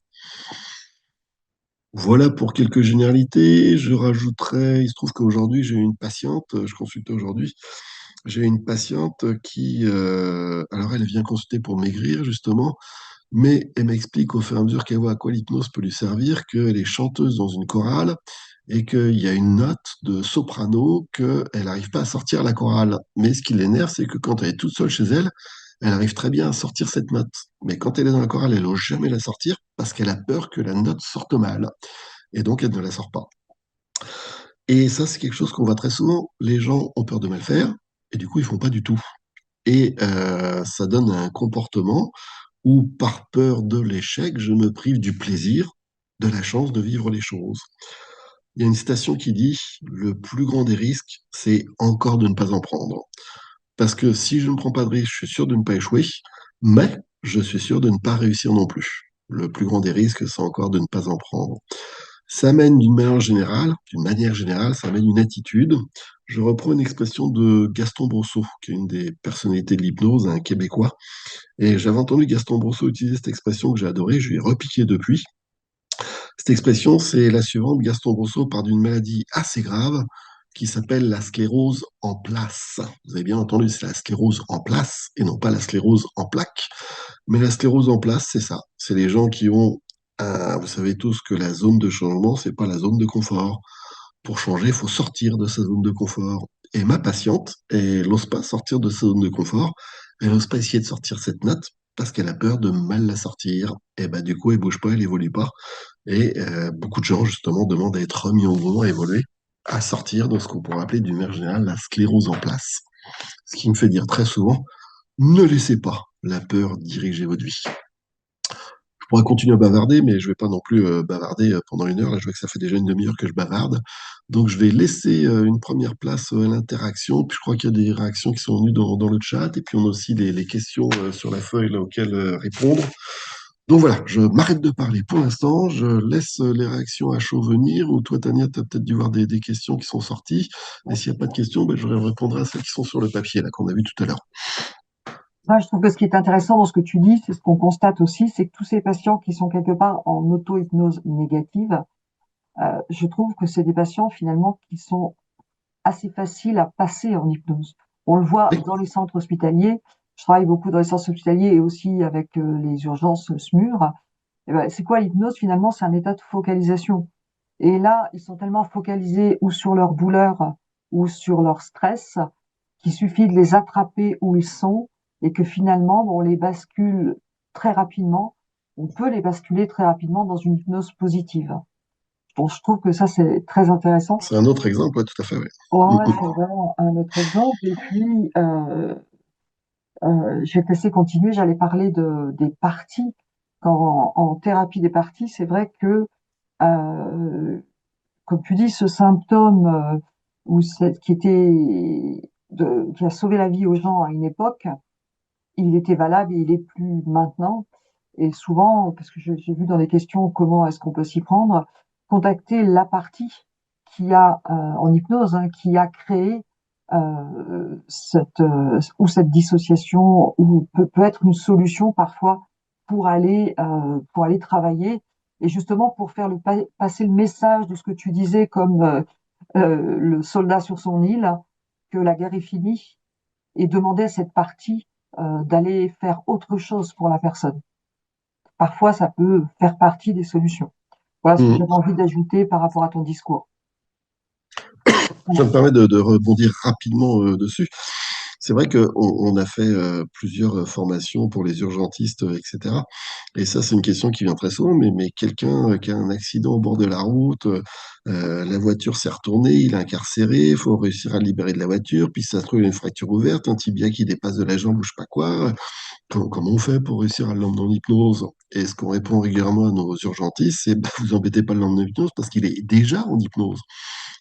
Voilà pour quelques généralités. Je rajouterais, il se trouve qu'aujourd'hui, j'ai une patiente, je consulte aujourd'hui, j'ai une patiente qui, alors elle vient consulter pour maigrir, justement, mais elle m'explique au fur et à mesure qu'elle voit à quoi l'hypnose peut lui servir, qu'elle est chanteuse dans une chorale et qu'il y a une note de soprano qu'elle n'arrive pas à sortir la chorale. Mais ce qui l'énerve, c'est que quand elle est toute seule chez elle, elle arrive très bien à sortir cette note. Mais quand elle est dans la chorale, elle n'ose jamais la sortir parce qu'elle a peur que la note sorte mal. Et donc, elle ne la sort pas. Et ça, c'est quelque chose qu'on voit très souvent. Les gens ont peur de mal faire et du coup, ils font pas du tout. Et ça donne un comportement où, par peur de l'échec, je me prive du plaisir, de la chance de vivre les choses. Il y a une citation qui dit, le plus grand des risques, c'est encore de ne pas en prendre. Parce que si je ne prends pas de risque, je suis sûr de ne pas échouer, mais je suis sûr de ne pas réussir non plus. Le plus grand des risques, c'est encore de ne pas en prendre. Ça mène d'une manière générale, ça mène une attitude. Je reprends une expression de Gaston Brosseau, qui est une des personnalités de l'hypnose, un Québécois. Et j'avais entendu Gaston Brosseau utiliser cette expression que j'ai adorée, je lui ai repiqué depuis. Cette expression, c'est la suivante. Gaston Brosseau part d'une maladie assez grave qui s'appelle la sclérose en place. Vous avez bien entendu, c'est la sclérose en place et non pas la sclérose en plaques. Mais la sclérose en place, c'est ça. C'est les gens qui ont, vous savez tous que la zone de changement, c'est pas la zone de confort. Pour changer, il faut sortir de sa zone de confort. Et ma patiente, elle n'ose pas sortir de sa zone de confort. Elle n'ose pas essayer de sortir cette note parce qu'elle a peur de mal la sortir. Et bah, du coup, elle bouge pas, elle évolue pas. Et beaucoup de gens, justement, demandent à être remis au mouvement, à évoluer, à sortir de ce qu'on pourrait appeler d'une manière générale la sclérose en place. Ce qui me fait dire très souvent, ne laissez pas la peur diriger votre vie. Je pourrais continuer à bavarder, mais je vais pas non plus bavarder pendant une heure. Là, je vois que ça fait déjà une demi-heure que je bavarde. Donc, je vais laisser une première place à l'interaction. Puis, je crois qu'il y a des réactions qui sont venues dans le chat. Et puis, on a aussi les questions sur la feuille là, auxquelles répondre. Donc, voilà, je m'arrête de parler pour l'instant. Je laisse les réactions à chaud venir. Ou toi, Tania, tu as peut-être dû voir des questions qui sont sorties. Et s'il n'y a pas de questions, ben, je répondrai à celles qui sont sur le papier, là, qu'on a vu tout à l'heure. Moi, je trouve que ce qui est intéressant dans ce que tu dis, c'est ce qu'on constate aussi, c'est que tous ces patients qui sont quelque part en auto-hypnose négative, je trouve que c'est des patients finalement qui sont assez faciles à passer en hypnose. On le voit Oui, dans les centres hospitaliers. Je travaille beaucoup dans les centres hospitaliers et aussi avec les urgences SMUR. Eh ben, c'est quoi l'hypnose finalement? C'est un état de focalisation. Et là, ils sont tellement focalisés ou sur leur douleur ou sur leur stress qu'il suffit de les attraper où ils sont et que finalement, bon, on les bascule très rapidement. On peut les basculer très rapidement dans une hypnose positive. Donc, je trouve que ça, c'est très intéressant. c'est un autre exemple, ouais, tout à fait, oui. Ouais, Mm, ouais, mm. c'est vraiment un autre exemple. Et puis, je vais te laisser continuer. J'allais parler des parties. Quand, en thérapie des parties, c'est vrai que, euh, comme tu dis, ce symptôme qui a sauvé la vie aux gens à une époque, il était valable et il est plus maintenant. Et souvent, parce que j'ai vu dans les questions comment est-ce qu'on peut s'y prendre, contacter la partie qui a en hypnose, hein, qui a créé cette dissociation ou peut être une solution parfois pour aller travailler et justement pour faire passer le message de ce que tu disais comme le soldat sur son île, que la guerre est finie et demander à cette partie d'aller faire autre chose pour la personne. Parfois, ça peut faire partie des solutions. Voilà ce que Mm. j'avais envie d'ajouter par rapport à ton discours. Ça Voilà. me permet de rebondir rapidement dessus. C'est vrai qu'on on a fait plusieurs formations pour les urgentistes, etc. Et ça, c'est une question qui vient très souvent, mais quelqu'un qui a un accident au bord de la route, la voiture s'est retournée, il est incarcéré, il faut réussir à le libérer de la voiture, puis ça se trouve, il y a une fracture ouverte, un tibia qui dépasse de la jambe ou je sais pas quoi. Comment on fait pour réussir à l'emmener en hypnose? Et ce qu'on répond régulièrement à nos urgentistes, c'est bah, vous embêtez pas de l'emmener en hypnose parce qu'il est déjà en hypnose.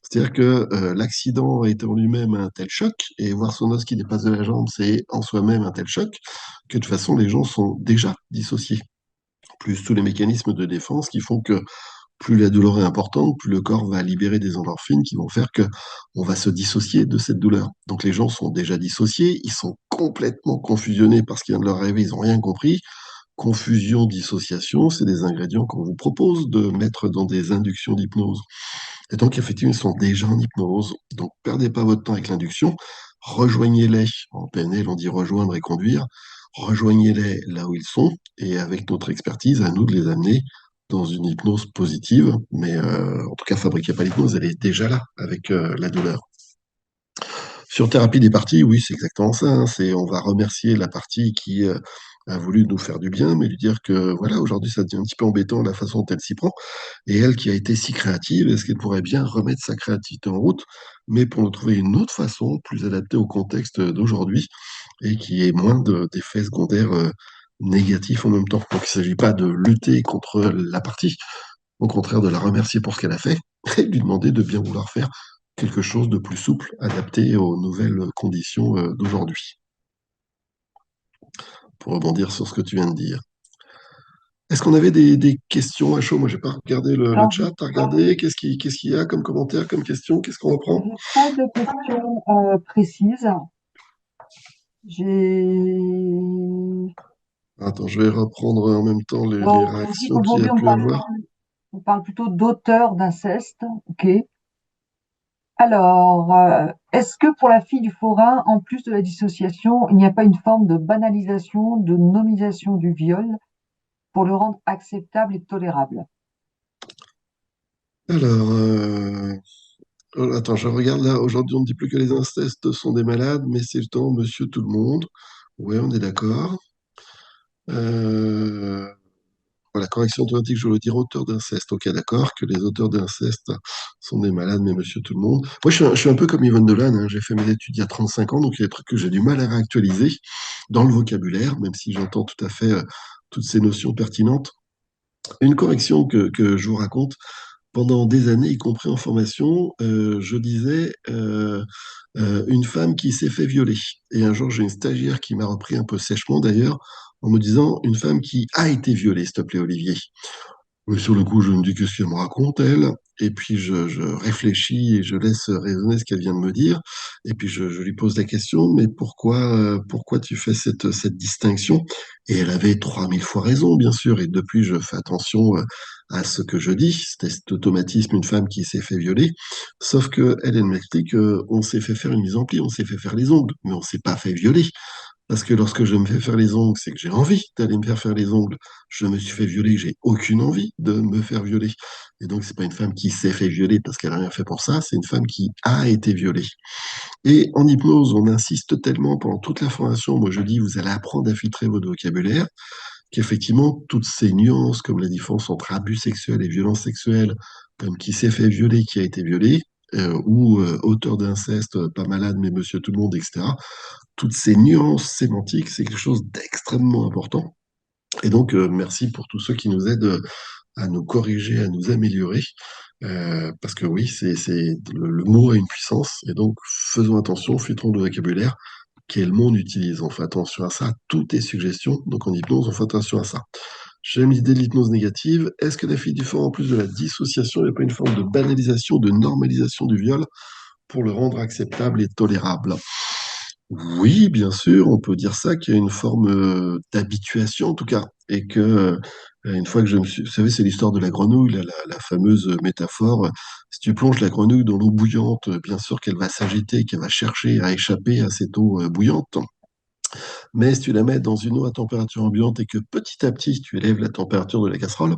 C'est-à-dire que l'accident a été en lui-même un tel choc, et voir son os qui dépasse de la jambe, c'est en soi-même un tel choc, que de toute façon, les gens sont déjà dissociés. Plus tous les mécanismes de défense qui font que plus la douleur est importante, plus le corps va libérer des endorphines qui vont faire que on va se dissocier de cette douleur. Donc les gens sont déjà dissociés, ils sont complètement confusionnés parce qu'il vient de leur arriver, ils n'ont rien compris. Confusion, dissociation, c'est des ingrédients qu'on vous propose de mettre dans des inductions d'hypnose. Et donc, effectivement, ils sont déjà en hypnose. Donc, perdez pas votre temps avec l'induction. Rejoignez-les. En PNL, on dit rejoindre et conduire. Rejoignez-les là où ils sont. Et avec notre expertise, à nous de les amener dans une hypnose positive. Mais en tout cas, fabriquez pas l'hypnose, elle est déjà là avec la douleur. Sur thérapie des parties, oui, c'est exactement ça, hein. C'est, on va remercier la partie qui a voulu nous faire du bien, mais lui dire que voilà, aujourd'hui, ça devient un petit peu embêtant la façon dont elle s'y prend. Et elle qui a été si créative, est-ce qu'elle pourrait bien remettre sa créativité en route, mais pour nous trouver une autre façon, plus adaptée au contexte d'aujourd'hui, et qui ait moins d'effets secondaires négatifs en même temps. Donc, il ne s'agit pas de lutter contre la partie, au contraire de la remercier pour ce qu'elle a fait, et de lui demander de bien vouloir faire quelque chose de plus souple, adapté aux nouvelles conditions d'aujourd'hui. Pour rebondir sur ce que tu viens de dire. Est-ce qu'on avait des questions à chaud? Moi, j'ai pas regardé le Alors, chat. T'as regardé? Qu'est-ce qu'il y a comme commentaire, comme question? Qu'est-ce qu'on reprend? j'ai pas de questions précises. J'ai Attends, je vais reprendre en même temps les bon, on dit réactions qu'il y a qu'aujourd'hui pu avoir. on parle plutôt d'auteur d'inceste. Ok. Alors, est-ce que pour la fille du forain, en plus de la dissociation, il n'y a pas une forme de banalisation, de nomisation du viol pour le rendre acceptable et tolérable? Alors, attends, je regarde là. Aujourd'hui, on ne dit plus que les incestes sont des malades, mais c'est le temps, monsieur tout le monde. Ouais, on est d'accord. Euh, Voilà, correction automatique, je veux dire auteur d'inceste. Ok, d'accord, que les auteurs d'inceste sont des malades, mais monsieur tout le monde. Moi, je suis un peu comme Yvonne Delanne, hein. J'ai fait mes études il y a 35 ans, donc il y a des trucs que j'ai du mal à réactualiser dans le vocabulaire, même si j'entends tout à fait toutes ces notions pertinentes. Une correction que je vous raconte, pendant des années, y compris en formation, je disais une femme qui s'est fait violer. Et un jour, j'ai une stagiaire qui m'a repris un peu sèchement d'ailleurs, en me disant une femme qui a été violée, s'il te plaît, Olivier. Mais sur le coup, je me dis qu'est-ce qu'elle me raconte, elle. Et puis je réfléchis et je laisse résonner ce qu'elle vient de me dire. Et puis je lui pose la question, mais pourquoi tu fais cette distinction? Et elle avait 3000 fois raison, bien sûr. Et depuis, je fais attention à ce que je dis. C'était cet automatisme, une femme qui s'est fait violer. Sauf que elle m'explique qu'on s'est fait faire une mise en pli, on s'est fait faire les ongles, mais on s'est pas fait violer. Parce que lorsque je me fais faire les ongles, c'est que j'ai envie d'aller me faire faire les ongles. Je me suis fait violer, j'ai aucune envie de me faire violer. Et donc, c'est pas une femme qui s'est fait violer parce qu'elle a rien fait pour ça, c'est une femme qui a été violée. Et en hypnose, on insiste tellement pendant toute la formation, moi je dis, vous allez apprendre à filtrer votre vocabulaire, qu'effectivement, toutes ces nuances, comme la différence entre abus sexuel et violence sexuelle, comme qui s'est fait violer, qui a été violé, ou auteur d'inceste, pas malade, mais monsieur tout le monde, etc. Toutes ces nuances sémantiques, c'est quelque chose d'extrêmement important. Et donc, merci pour tous ceux qui nous aident à nous corriger, à nous améliorer. Parce que oui, le mot a une puissance. Et donc, faisons attention, filtrons le vocabulaire. Quel mot on utilise? On fait attention à ça. Tout est suggestion. Donc, en hypnose, on fait attention à ça. J'aime l'idée de l'hypnose négative. Est-ce que la fille du fort, en plus de la dissociation, il n'y a pas une forme de banalisation, de normalisation du viol pour le rendre acceptable et tolérable? Oui, bien sûr, on peut dire ça, qu'il y a une forme d'habituation en tout cas, et que une fois que je me suis, vous savez, c'est l'histoire de la grenouille, la fameuse métaphore. Si tu plonges la grenouille dans l'eau bouillante, bien sûr qu'elle va s'agiter, qu'elle va chercher à échapper à cette eau bouillante. Mais si tu la mets dans une eau à température ambiante et que petit à petit tu élèves la température de la casserole,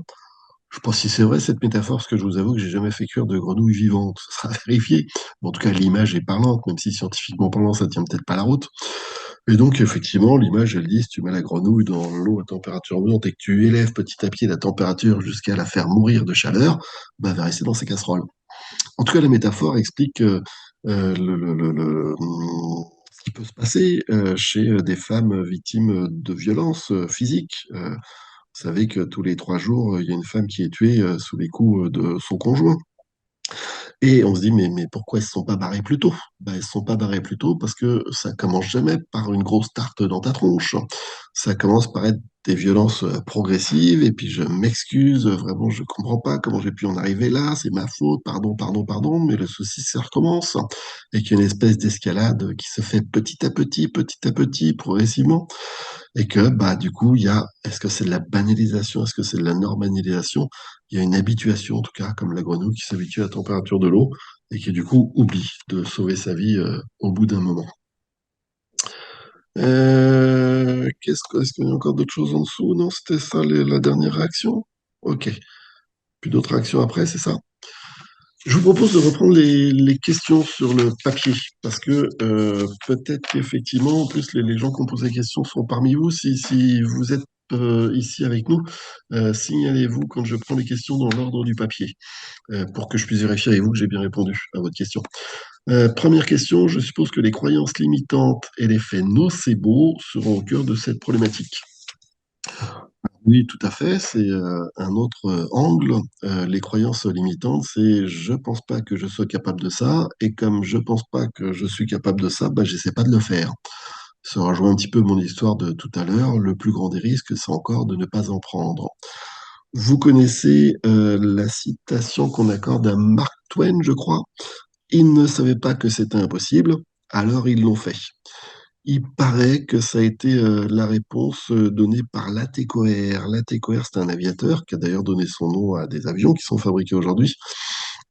je sais pas si c'est vrai cette métaphore, parce que je vous avoue que j'ai jamais fait cuire de grenouille vivante. Ce sera vérifié. Mais en tout cas, l'image est parlante, même si scientifiquement parlant, ça tient peut-être pas la route. Et donc, effectivement, l'image, elle dit, si tu mets la grenouille dans l'eau à température ambiante et que tu élèves petit à petit la température jusqu'à la faire mourir de chaleur, bah, elle va rester dans ses casseroles. En tout cas, la métaphore explique ce qui peut se passer chez des femmes victimes de violences physiques. Vous savez que tous les 3 jours, il y a une femme qui est tuée sous les coups de son conjoint. Et on se dit, mais pourquoi elles ne se sont pas barrées plus tôt? Ben, elles ne se sont pas barrées plus tôt parce que ça commence jamais par une grosse tarte dans ta tronche. Ça commence par être des violences progressives, et puis je m'excuse, vraiment, je comprends pas comment j'ai pu en arriver là, c'est ma faute, pardon, pardon, pardon, mais le souci, ça recommence, et qu'il y a une espèce d'escalade qui se fait petit à petit, progressivement, et que, bah, du coup, il y a, est-ce que c'est de la banalisation, est-ce que c'est de la normalisation? Il y a une habituation, en tout cas, comme la grenouille qui s'habitue à la température de l'eau, et qui, du coup, oublie de sauver sa vie au bout d'un moment. Est-ce qu'il y a encore d'autres choses en dessous? Non, c'était ça la dernière réaction? Ok. Plus d'autres réactions après, c'est ça? Je vous propose de reprendre les questions sur le papier, parce que peut-être qu'effectivement, en plus, les gens qui ont posé la question sont parmi vous. Si vous êtes ici avec nous, signalez-vous quand je prends les questions dans l'ordre du papier, pour que je puisse vérifier avec vous que j'ai bien répondu à votre question. Première question, je suppose que les croyances limitantes et les faits nocebo seront au cœur de cette problématique. Oui, tout à fait. C'est un autre angle. Les croyances limitantes, c'est je pense pas que je sois capable de ça, et comme je pense pas que je suis capable de ça, bah, j'essaie pas de le faire. Ça rejoint un petit peu mon histoire de tout à l'heure. Le plus grand des risques, c'est encore de ne pas en prendre. Vous connaissez la citation qu'on accorde à Mark Twain, je crois. Ils ne savaient pas que c'était impossible, alors ils l'ont fait. Il paraît que ça a été la réponse donnée par Latécoère. Latécoère, c'est un aviateur qui a d'ailleurs donné son nom à des avions qui sont fabriqués aujourd'hui.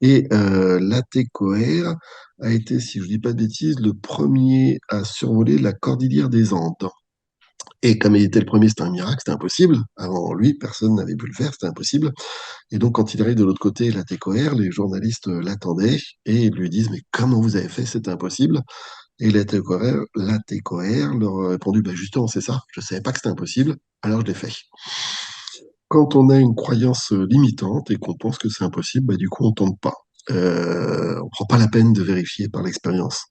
Et Latécoère a été, si je ne dis pas de bêtises, le premier à survoler la cordillère des Andes. Et comme il était le premier, c'était un miracle, c'était impossible. Avant lui, personne n'avait pu le faire, c'était impossible. Et donc, quand il arrive de l'autre côté, Latécoère, les journalistes l'attendaient et lui disent, mais comment vous avez fait, c'est impossible. Et l'ATCOR leur a répondu, bah justement, c'est ça, je ne savais pas que c'était impossible, alors je l'ai fait. Quand on a une croyance limitante et qu'on pense que c'est impossible, bah du coup, on tente pas. On prend pas la peine de vérifier par l'expérience.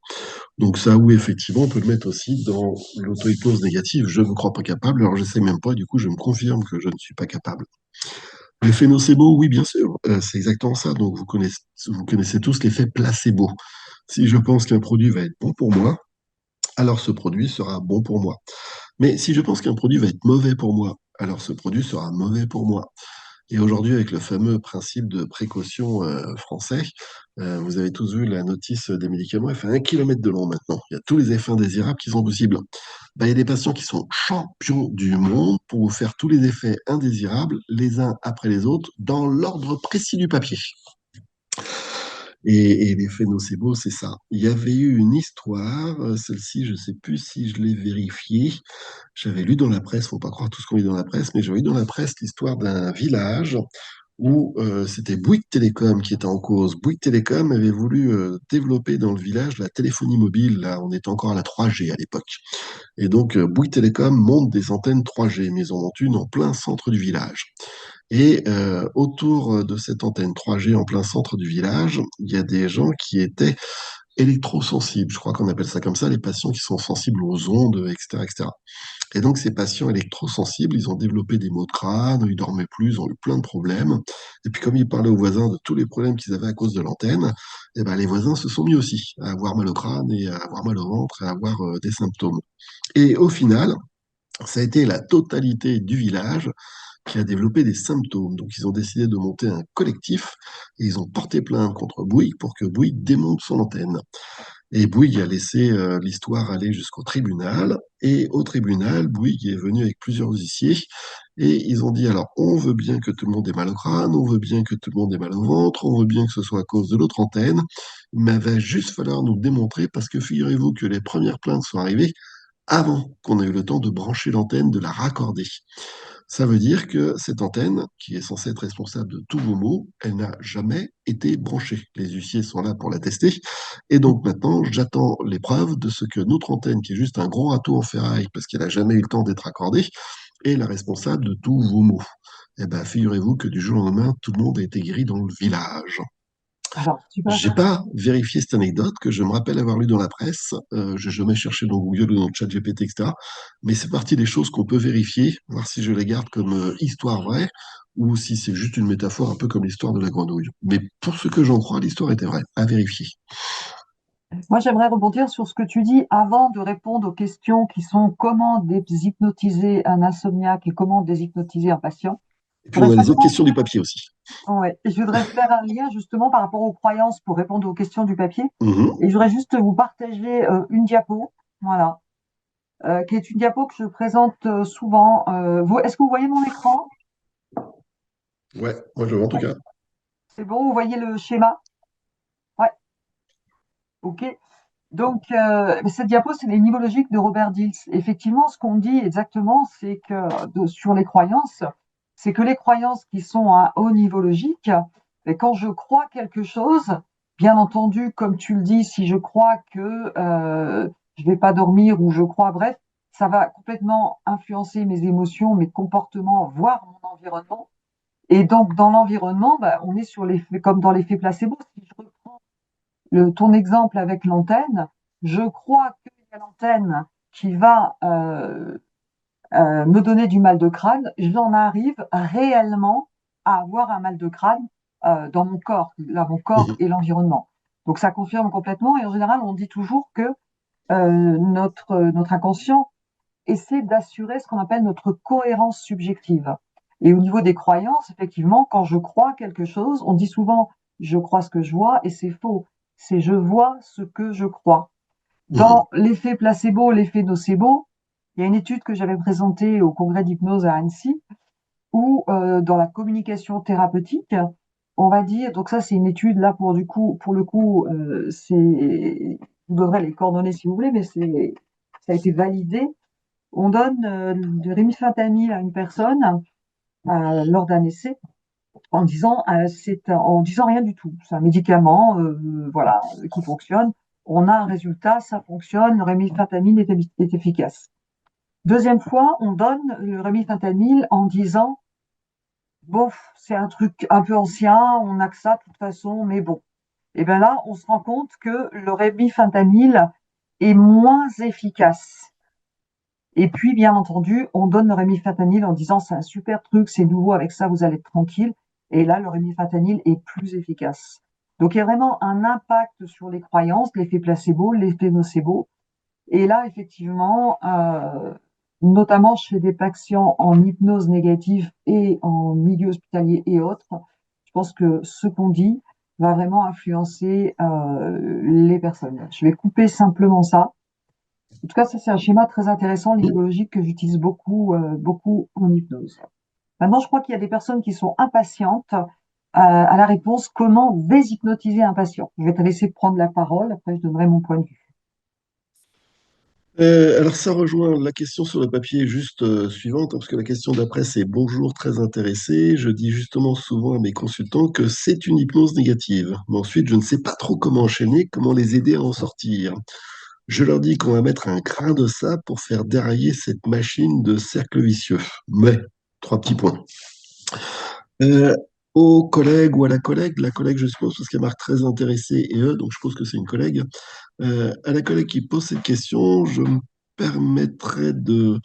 Donc ça, oui, effectivement, on peut le mettre aussi dans l'auto-hypnose négative. Je ne me crois pas capable, alors je sais même pas, du coup, je me confirme que je ne suis pas capable. L'effet nocebo, oui, bien sûr, c'est exactement ça. Donc vous connaissez tous l'effet placebo. Si je pense qu'un produit va être bon pour moi, alors ce produit sera bon pour moi. Mais si je pense qu'un produit va être mauvais pour moi, alors ce produit sera mauvais pour moi. Et aujourd'hui, avec le fameux principe de précaution français, vous avez tous vu la notice des médicaments, elle fait 1 kilomètre de long maintenant. Il y a tous les effets indésirables qui sont possibles. Ben, il y a des patients qui sont champions du monde pour vous faire tous les effets indésirables, les uns après les autres, dans l'ordre précis du papier. Et l'effet nocebo, c'est ça. Il y avait eu une histoire, celle-ci, je ne sais plus si je l'ai vérifiée. J'avais lu dans la presse, faut pas croire tout ce qu'on lit dans la presse, mais j'avais lu dans la presse l'histoire d'un village où c'était Bouygues Télécom qui était en cause. Bouygues Télécom avait voulu développer dans le village la téléphonie mobile. Là, on était encore à la 3G à l'époque. Et donc, Bouygues Télécom monte des antennes 3G, mais ils en montent une en plein centre du village. Et autour de cette antenne 3G en plein centre du village, il y a des gens qui étaient électrosensibles. Je crois qu'on appelle ça comme ça, les patients qui sont sensibles aux ondes, etc., etc. Et donc, ces patients électrosensibles, ils ont développé des maux de crâne, ils dormaient plus, ils ont eu plein de problèmes. Et puis, comme ils parlaient aux voisins de tous les problèmes qu'ils avaient à cause de l'antenne, eh ben, les voisins se sont mis aussi à avoir mal au crâne et à avoir mal au ventre et à avoir des symptômes. Et au final, ça a été la totalité du village qui a développé des symptômes. Donc, ils ont décidé de monter un collectif et ils ont porté plainte contre Bouygues pour que Bouygues démonte son antenne. Et Bouygues a laissé l'histoire aller jusqu'au tribunal. Et au tribunal, Bouygues est venu avec plusieurs huissiers et ils ont dit, alors, on veut bien que tout le monde ait mal au crâne, on veut bien que tout le monde ait mal au ventre, on veut bien que ce soit à cause de l'autre antenne, mais il va juste falloir nous le démontrer parce que figurez-vous que les premières plaintes sont arrivées avant qu'on ait eu le temps de brancher l'antenne, de la raccorder. Ça veut dire que cette antenne, qui est censée être responsable de tous vos maux, elle n'a jamais été branchée. Les huissiers sont là pour la tester. Et donc maintenant, j'attends les preuves de ce que notre antenne, qui est juste un gros râteau en ferraille, parce qu'elle n'a jamais eu le temps d'être accordée, est la responsable de tous vos maux. Eh bien, figurez-vous que du jour au lendemain, tout le monde a été guéri dans le village. Alors, super. J'ai pas vérifié cette anecdote que je me rappelle avoir lu dans la presse. Je n'ai jamais cherché dans Google ou dans ChatGPT, etc. Mais c'est partie des choses qu'on peut vérifier, voir si je les garde comme histoire vraie ou si c'est juste une métaphore, un peu comme l'histoire de la grenouille. Mais pour ce que j'en crois, l'histoire était vraie, à vérifier. Moi, j'aimerais rebondir sur ce que tu dis avant de répondre aux questions qui sont comment déshypnotiser un insomniaque et comment déshypnotiser un patient. Et Je puis on voudrais a les autres simplement, questions du papier aussi. ouais, je voudrais faire un lien justement par rapport aux croyances pour répondre aux questions du papier. Mhm. Et je voudrais juste vous partager une diapo, voilà, qui est une diapo que je présente souvent. Est-ce que vous voyez mon écran? Ouais, moi je le vois en tout cas. C'est bon, vous voyez le schéma? Ouais, ok. Donc, cette diapo, c'est les niveaux logiques de Robert Dills. Effectivement, ce qu'on dit exactement, c'est que sur les croyances, c'est que les croyances qui sont à haut niveau logique, et quand je crois quelque chose, bien entendu, comme tu le dis, si je crois que je vais pas dormir ou je crois, bref, ça va complètement influencer mes émotions, mes comportements, voire mon environnement. Et donc, dans l'environnement, bah, on est sur l'effet, comme dans l'effet placebo. Si je reprends ton exemple avec l'antenne, je crois qu'il y a l'antenne qui va me donner du mal de crâne, j'en arrive réellement à avoir un mal de crâne dans mon corps, là, mon corps Mhm. et l'environnement. Donc ça confirme complètement et en général on dit toujours que notre inconscient essaie d'assurer ce qu'on appelle notre cohérence subjective. Et au niveau des croyances, effectivement, quand je crois quelque chose, on dit souvent je crois ce que je vois et c'est faux. C'est je vois ce que je crois. Mhm. Dans l'effet placebo, l'effet nocebo, il y a une étude que j'avais présentée au congrès d'hypnose à Annecy où dans la communication thérapeutique, on va dire, donc ça c'est une étude là pour le coup, vous devrez les coordonner si vous voulez, mais ça a été validé. On donne de rémifentanil à une personne lors d'un essai en disant rien du tout. C'est un médicament, voilà, qui fonctionne. On a un résultat, ça fonctionne, le rémifentanil est efficace. Deuxième fois, on donne le rémifentanil en disant, bon, c'est un truc un peu ancien, on a que ça de toute façon, mais bon. Et bien là, on se rend compte que le rémifentanil est moins efficace. Et puis, bien entendu, on donne le rémifentanil en disant c'est un super truc, c'est nouveau, avec ça, vous allez être tranquille. Et là, le rémifentanil est plus efficace. Donc, il y a vraiment un impact sur les croyances, l'effet placebo, l'effet nocebo. Et là, effectivement, notamment chez des patients en hypnose négative et en milieu hospitalier et autres, je pense que ce qu'on dit va vraiment influencer les personnes. Je vais couper simplement ça. En tout cas, ça, c'est un schéma très intéressant, l'idéologique, que j'utilise beaucoup, beaucoup en hypnose. Maintenant, je crois qu'il y a des personnes qui sont impatientes à la réponse comment déshypnotiser un patient. Je vais te laisser prendre la parole, après je donnerai mon point de vue. Alors ça rejoint la question sur le papier juste suivante, hein, parce que la question d'après c'est bonjour, très intéressé. Je dis justement souvent à mes consultants que c'est une hypnose négative. Mais ensuite, je ne sais pas trop comment enchaîner, comment les aider à en sortir. Je leur dis qu'on va mettre un grain de sable pour faire dérailler cette machine de cercle vicieux. Mais, trois petits points. Euh, Aux collègues ou à la collègue je suppose, parce qu'elle marque très intéressée et eux, donc je suppose que c'est une collègue. À la collègue qui pose cette question, je me permettrai de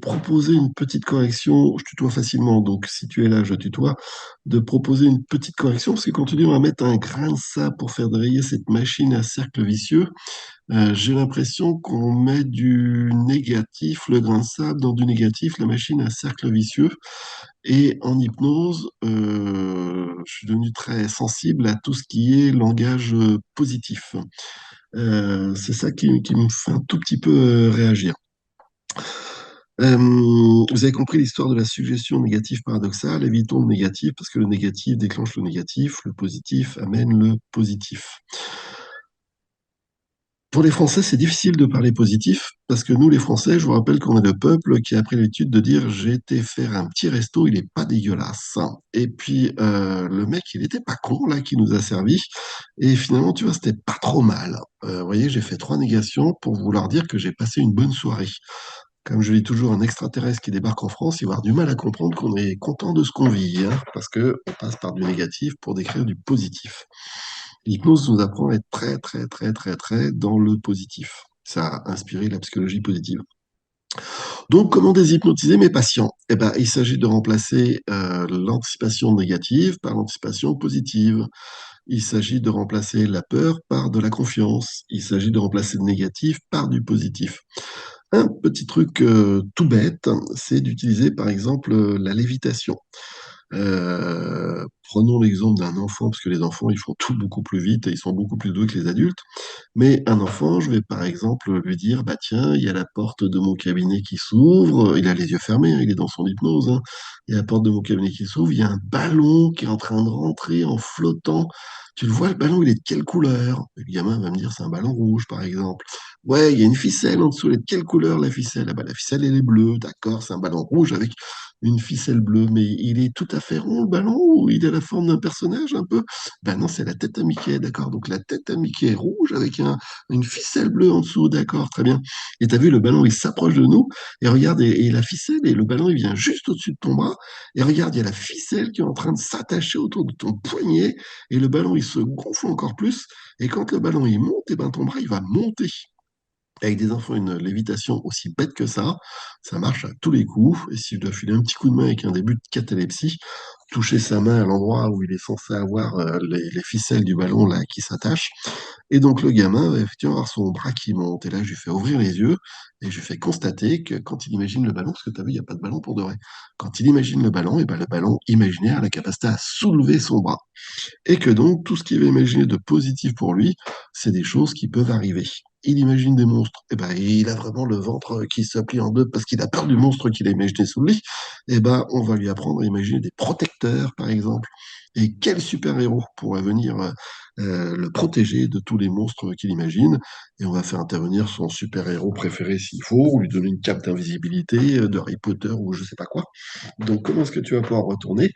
proposer une petite correction. Je tutoie facilement, donc si tu es là, je tutoie. De proposer une petite correction, parce que quand tu dis on va mettre un grain de sable pour faire dérailler cette machine à cercle vicieux, j'ai l'impression qu'on met du négatif, le grain de sable, dans du négatif, la machine à cercle vicieux. Et en hypnose, je suis devenu très sensible à tout ce qui est langage positif. C'est ça qui me fait un tout petit peu réagir. Vous avez compris l'histoire de la suggestion négative paradoxale. Évitons le négatif parce que le négatif déclenche le négatif, le positif amène le positif. Pour les Français, c'est difficile de parler positif parce que nous, les Français, je vous rappelle qu'on est le peuple qui a pris l'habitude de dire j'ai été faire un petit resto, il est pas dégueulasse. Et puis le mec, il était pas con là, qui nous a servi. Et finalement, tu vois, c'était pas trop mal. Vous voyez, j'ai fait trois négations pour vouloir dire que j'ai passé une bonne soirée. Comme je dis toujours, un extraterrestre qui débarque en France, il va avoir du mal à comprendre qu'on est content de ce qu'on vit, hein, parce que on passe par du négatif pour décrire du positif. L'hypnose nous apprend à être très, très, très, très, très dans le positif. Ça a inspiré la psychologie positive. Donc, comment déshypnotiser mes patients? Eh ben, il s'agit de remplacer l'anticipation négative par l'anticipation positive. Il s'agit de remplacer la peur par de la confiance. Il s'agit de remplacer le négatif par du positif. Un petit truc tout bête, c'est d'utiliser par exemple la lévitation. Prenons l'exemple d'un enfant, parce que les enfants, ils font tout beaucoup plus vite et ils sont beaucoup plus doués que les adultes. Mais un enfant, je vais par exemple lui dire, bah tiens, il y a la porte de mon cabinet qui s'ouvre, il a les yeux fermés, hein, il est dans son hypnose, hein. Il y a la porte de mon cabinet qui s'ouvre, il y a un ballon qui est en train de rentrer en flottant. Tu le vois, le ballon, il est de quelle couleur? Et le gamin va me dire, c'est un ballon rouge, par exemple. Ouais, il y a une ficelle en dessous, elle est de quelle couleur la ficelle? Ah bah, la ficelle, elle est bleue, d'accord, c'est un ballon rouge avec une ficelle bleue, mais il est tout à fait rond, le ballon, ou il a la forme d'un personnage un peu? Ben non, c'est la tête à Mickey, d'accord. Donc la tête à Mickey est rouge avec une ficelle bleue en dessous, d'accord, très bien. Et t'as vu, le ballon, il s'approche de nous, et regarde, et la ficelle, et le ballon, il vient juste au-dessus de ton bras, et regarde, il y a la ficelle qui est en train de s'attacher autour de ton poignet, et le ballon, il se gonfle encore plus, et quand le ballon, il monte, et ben ton bras, il va monter. Avec des enfants, une lévitation aussi bête que ça marche à tous les coups. Et si je dois filer un petit coup de main avec un début de catalepsie, toucher sa main à l'endroit où il est censé avoir les ficelles du ballon là qui s'attachent, et donc le gamin va effectivement avoir son bras qui monte. Et là, je lui fais ouvrir les yeux et je lui fais constater que quand il imagine le ballon, parce que tu as vu, il n'y a pas de ballon pour de vrai, quand il imagine le ballon, et ben le ballon imaginaire a la capacité à soulever son bras. Et que donc, tout ce qu'il va imaginer de positif pour lui, c'est des choses qui peuvent arriver. Il imagine des monstres, et ben, il a vraiment le ventre qui se plie en deux parce qu'il a peur du monstre qu'il a imaginé sous le lit. Et ben, on va lui apprendre à imaginer des protecteurs, par exemple. Et quel super-héros pourrait venir le protéger de tous les monstres qu'il imagine. Et on va faire intervenir son super-héros préféré s'il faut, ou lui donner une cape d'invisibilité de Harry Potter ou je sais pas quoi. Donc, comment est-ce que tu vas pouvoir retourner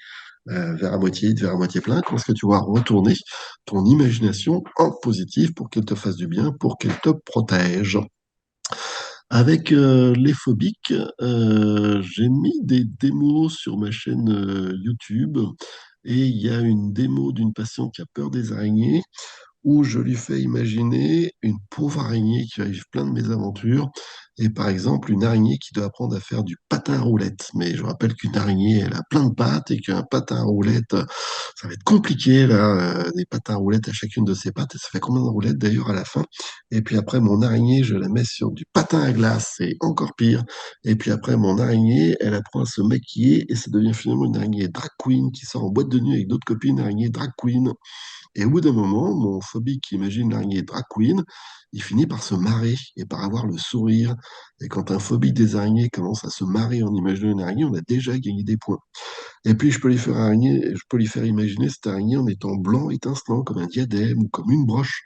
vers à moitié vide, vers à moitié plein? Comment est-ce que tu vas retourner ton imagination en positif pour qu'elle te fasse du bien, pour qu'elle te protège? Avec les phobiques, j'ai mis des démos sur ma chaîne YouTube et il y a une démo d'une patiente qui a peur des araignées où je lui fais imaginer une pauvre araignée qui va vivre plein de mésaventures, et par exemple une araignée qui doit apprendre à faire du patin à roulettes. Mais je rappelle qu'une araignée, elle a plein de pattes et qu'un patin à roulettes, ça va être compliqué, là, des patins à roulettes à chacune de ses pattes, et ça fait combien de roulettes d'ailleurs à la fin? Et puis après, mon araignée, je la mets sur du patin à glace, c'est encore pire. Et puis après, mon araignée, elle apprend à se maquiller, et ça devient finalement une araignée drag queen qui sort en boîte de nuit avec d'autres copines, araignée drag queen. Et au bout d'un moment, mon phobique qui imagine l'araignée drag queen, il finit par se marrer et par avoir le sourire. Et quand un phobique des araignées commence à se marrer en imaginant une araignée, on a déjà gagné des points. Et puis, je peux lui faire imaginer cette araignée en étant blanc, étincelant, comme un diadème ou comme une broche.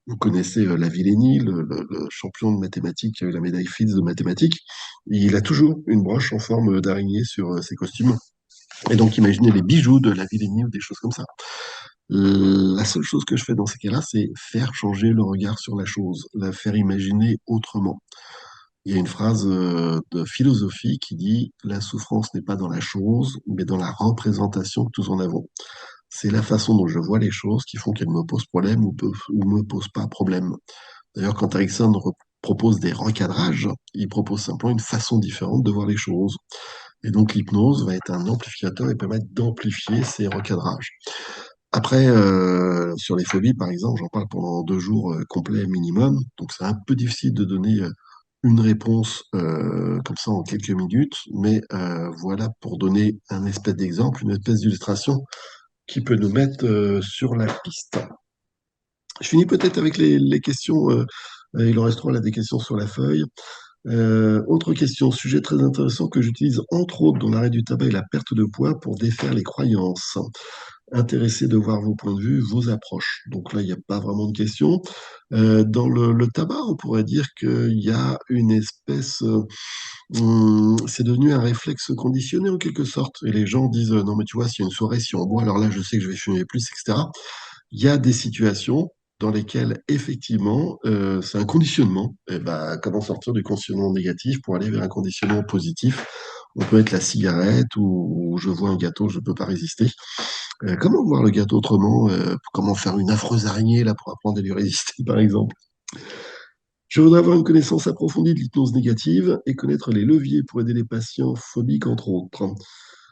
Vous connaissez la Villeni, le champion de mathématiques qui a eu la médaille Fields de mathématiques. Il a toujours une broche en forme d'araignée sur ses costumes. Et donc, imaginez les bijoux de la Villeni ou des choses comme ça. La seule chose que je fais dans ces cas-là, c'est faire changer le regard sur la chose, la faire imaginer autrement. Il y a une phrase de philosophie qui dit: La souffrance n'est pas dans la chose, mais dans la représentation que nous en avons. C'est la façon dont je vois les choses qui font qu'elles me posent problème ou me posent pas problème. D'ailleurs, quand Erickson propose des recadrages, il propose simplement une façon différente de voir les choses. Et donc l'hypnose va être un amplificateur et permettre d'amplifier ces recadrages. Après, sur les phobies, par exemple, j'en parle pendant 2 jours complets minimum, donc c'est un peu difficile de donner une réponse comme ça en quelques minutes, mais voilà pour donner un espèce d'exemple, une espèce d'illustration qui peut nous mettre sur la piste. Je finis peut-être avec les questions, il en restera là des questions sur la feuille. Autre question, sujet très intéressant que j'utilise entre autres dans l'arrêt du tabac et la perte de poids pour défaire les croyances. Intéressé de voir vos points de vue, vos approches. Donc là, il n'y a pas vraiment de question. Dans le tabac, on pourrait dire qu'il y a une espèce, c'est devenu un réflexe conditionné en quelque sorte. Et les gens disent, non mais tu vois, s'il y a une soirée, si on boit, alors là, je sais que je vais fumer plus, etc. Il y a des situations dans lesquelles, effectivement, c'est un conditionnement. Et ben, comment sortir du conditionnement négatif pour aller vers un conditionnement positif? On peut être la cigarette ou je vois un gâteau, je ne peux pas résister. Comment voir le gâteau autrement? Comment faire une affreuse araignée là pour apprendre à lui résister, par exemple? Je voudrais avoir une connaissance approfondie de l'hypnose négative et connaître les leviers pour aider les patients phobiques, entre autres.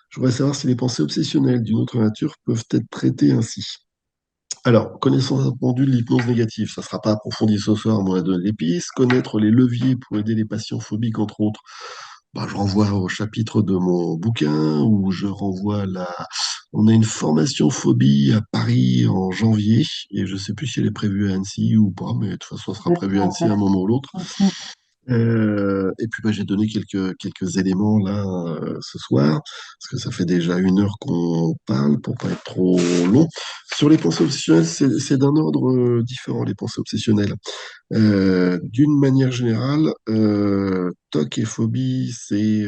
Je voudrais savoir si les pensées obsessionnelles d'une autre nature peuvent être traitées ainsi. Alors, connaissance approfondie de l'hypnose négative, ça ne sera pas approfondi ce soir, moi, à donner des pistes. Connaître les leviers pour aider les patients phobiques, entre autres, bah, je renvoie au chapitre de mon bouquin où je renvoie la. On a une formation phobie à Paris en janvier et je ne sais plus si elle est prévue à Annecy ou pas, mais de toute façon, elle sera C'est prévue ça, à en Annecy fait. à un moment ou l'autre. Mhm. Et puis bah, j'ai donné quelques éléments là ce soir, parce que ça fait déjà 1 heure qu'on parle pour pas être trop long. Sur les pensées obsessionnelles, c'est d'un ordre différent, les pensées obsessionnelles. D'une manière générale, TOC et phobie, c'est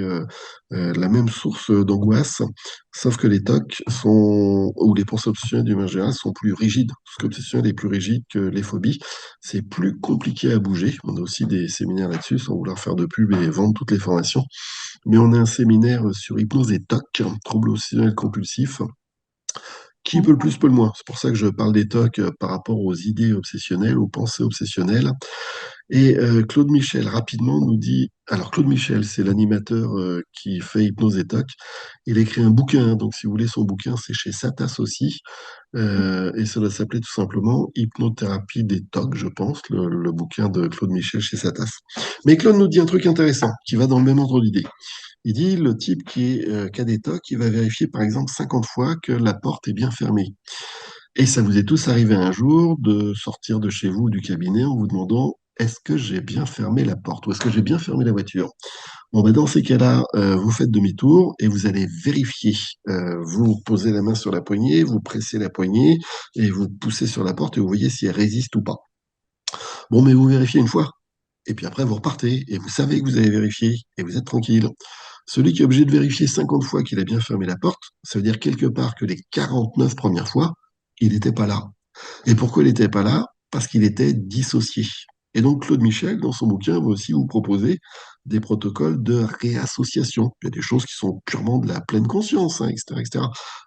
la même source d'angoisse, sauf que les TOC sont, ou les pensées obsessionnelles d'une manière générale, sont plus rigides. Ce qu'obsessionnel est plus rigide que les phobies. C'est plus compliqué à bouger. On a aussi des séminaires là-dessus, sans vouloir faire de pub et vendre toutes les formations. Mais on a un séminaire sur hypnose et TOC, troubles obsessionnels compulsifs. Qui peut le plus, peut le moins. C'est pour ça que je parle des TOC par rapport aux idées obsessionnelles, aux pensées obsessionnelles. Et Claude Michel, rapidement, nous dit, alors Claude Michel, c'est l'animateur qui fait Hypnose et Toc. Il a écrit un bouquin, donc si vous voulez son bouquin, c'est chez Satas aussi, et ça doit s'appeler tout simplement Hypnothérapie des TOC, je pense, le bouquin de Claude Michel chez Satas. Mais Claude nous dit un truc intéressant, qui va dans le même ordre d'idée. Il dit, le type qui a des TOC, il va vérifier par exemple 50 fois que la porte est bien fermée. Et ça vous est tous arrivé un jour de sortir de chez vous, du cabinet, en vous demandant est-ce que j'ai bien fermé la porte ou est-ce que j'ai bien fermé la voiture? Bon, ben dans ces cas-là, vous faites demi-tour et vous allez vérifier. Vous posez la main sur la poignée, vous pressez la poignée et vous poussez sur la porte et vous voyez si elle résiste ou pas. Bon, mais vous vérifiez une fois. Et puis après, vous repartez et vous savez que vous avez vérifié et vous êtes tranquille. Celui qui est obligé de vérifier 50 fois qu'il a bien fermé la porte, ça veut dire quelque part que les 49 premières fois, il n'était pas là. Et pourquoi il n'était pas là? Parce qu'il était dissocié. Et donc Claude Michel, dans son bouquin, va aussi vous proposer des protocoles de réassociation. Il y a des choses qui sont purement de la pleine conscience, hein, etc., etc.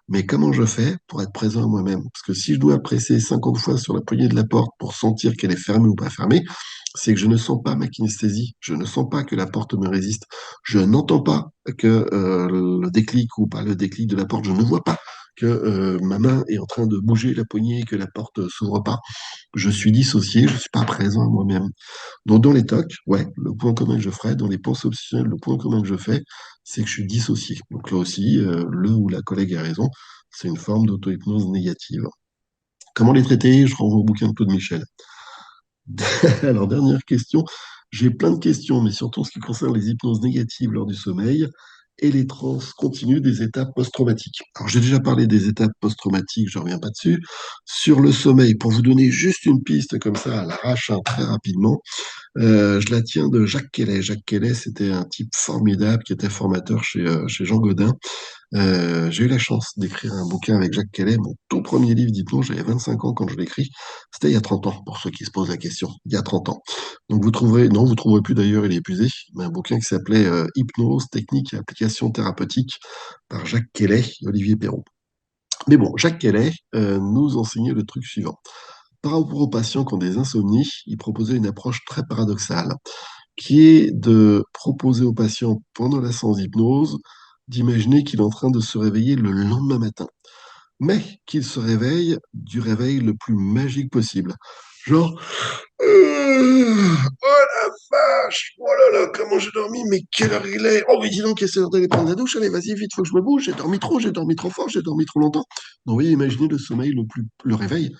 Mais comment je fais pour être présent à moi-même? Parce que si je dois presser 50 fois sur la poignée de la porte pour sentir qu'elle est fermée ou pas fermée, c'est que je ne sens pas ma kinesthésie, je ne sens pas que la porte me résiste, je n'entends pas que le déclic ou pas le déclic de la porte, je ne vois pas que ma main est en train de bouger la poignée et que la porte s'ouvre pas. Je suis dissocié, je suis pas présent à moi-même. Donc dans les TOC, ouais, le point commun que je ferais, dans les pensées obsessionnelles, le point commun que je fais, c'est que je suis dissocié. Donc là aussi, le ou la collègue a raison, c'est une forme d'auto-hypnose négative. Comment les traiter? Je renvoie au bouquin de Claude Michel. Alors, dernière question. J'ai plein de questions, mais surtout en ce qui concerne les hypnoses négatives lors du sommeil et les trans continues des étapes post-traumatiques. Alors, j'ai déjà parlé des étapes post-traumatiques, je ne reviens pas dessus. Sur le sommeil, pour vous donner juste une piste comme ça à l'arrache, hein, très rapidement, je la tiens de Jacques Kellet. Jacques Kellet, c'était un type formidable qui était formateur chez Jean Godin. J'ai eu la chance d'écrire un bouquin avec Jacques Kellet, mon tout premier livre d'hypnose, j'avais 25 ans quand je l'écris. C'était il y a 30 ans, pour ceux qui se posent la question, il y a 30 ans. Donc vous trouverez, non, vous trouverez plus d'ailleurs, il est épuisé, mais un bouquin qui s'appelait Hypnose, techniques et applications thérapeutiques par Jacques Kellet et Olivier Perrault. Mais bon, Jacques Kellet nous enseignait le truc suivant. Par rapport aux patients qui ont des insomnies, il proposait une approche très paradoxale, qui est de proposer au patient, pendant la séance d'hypnose, d'imaginer qu'il est en train de se réveiller le lendemain matin, mais qu'il se réveille du réveil le plus magique possible. Genre, oh la vache, oh là là, comment j'ai dormi, mais quelle heure il est? Oh, mais dis donc, essaie d'aller prendre la douche, allez, vas-y, vite, faut que je me bouge, j'ai dormi trop fort, j'ai dormi trop longtemps. Donc, vous voyez, imaginez le sommeil le réveil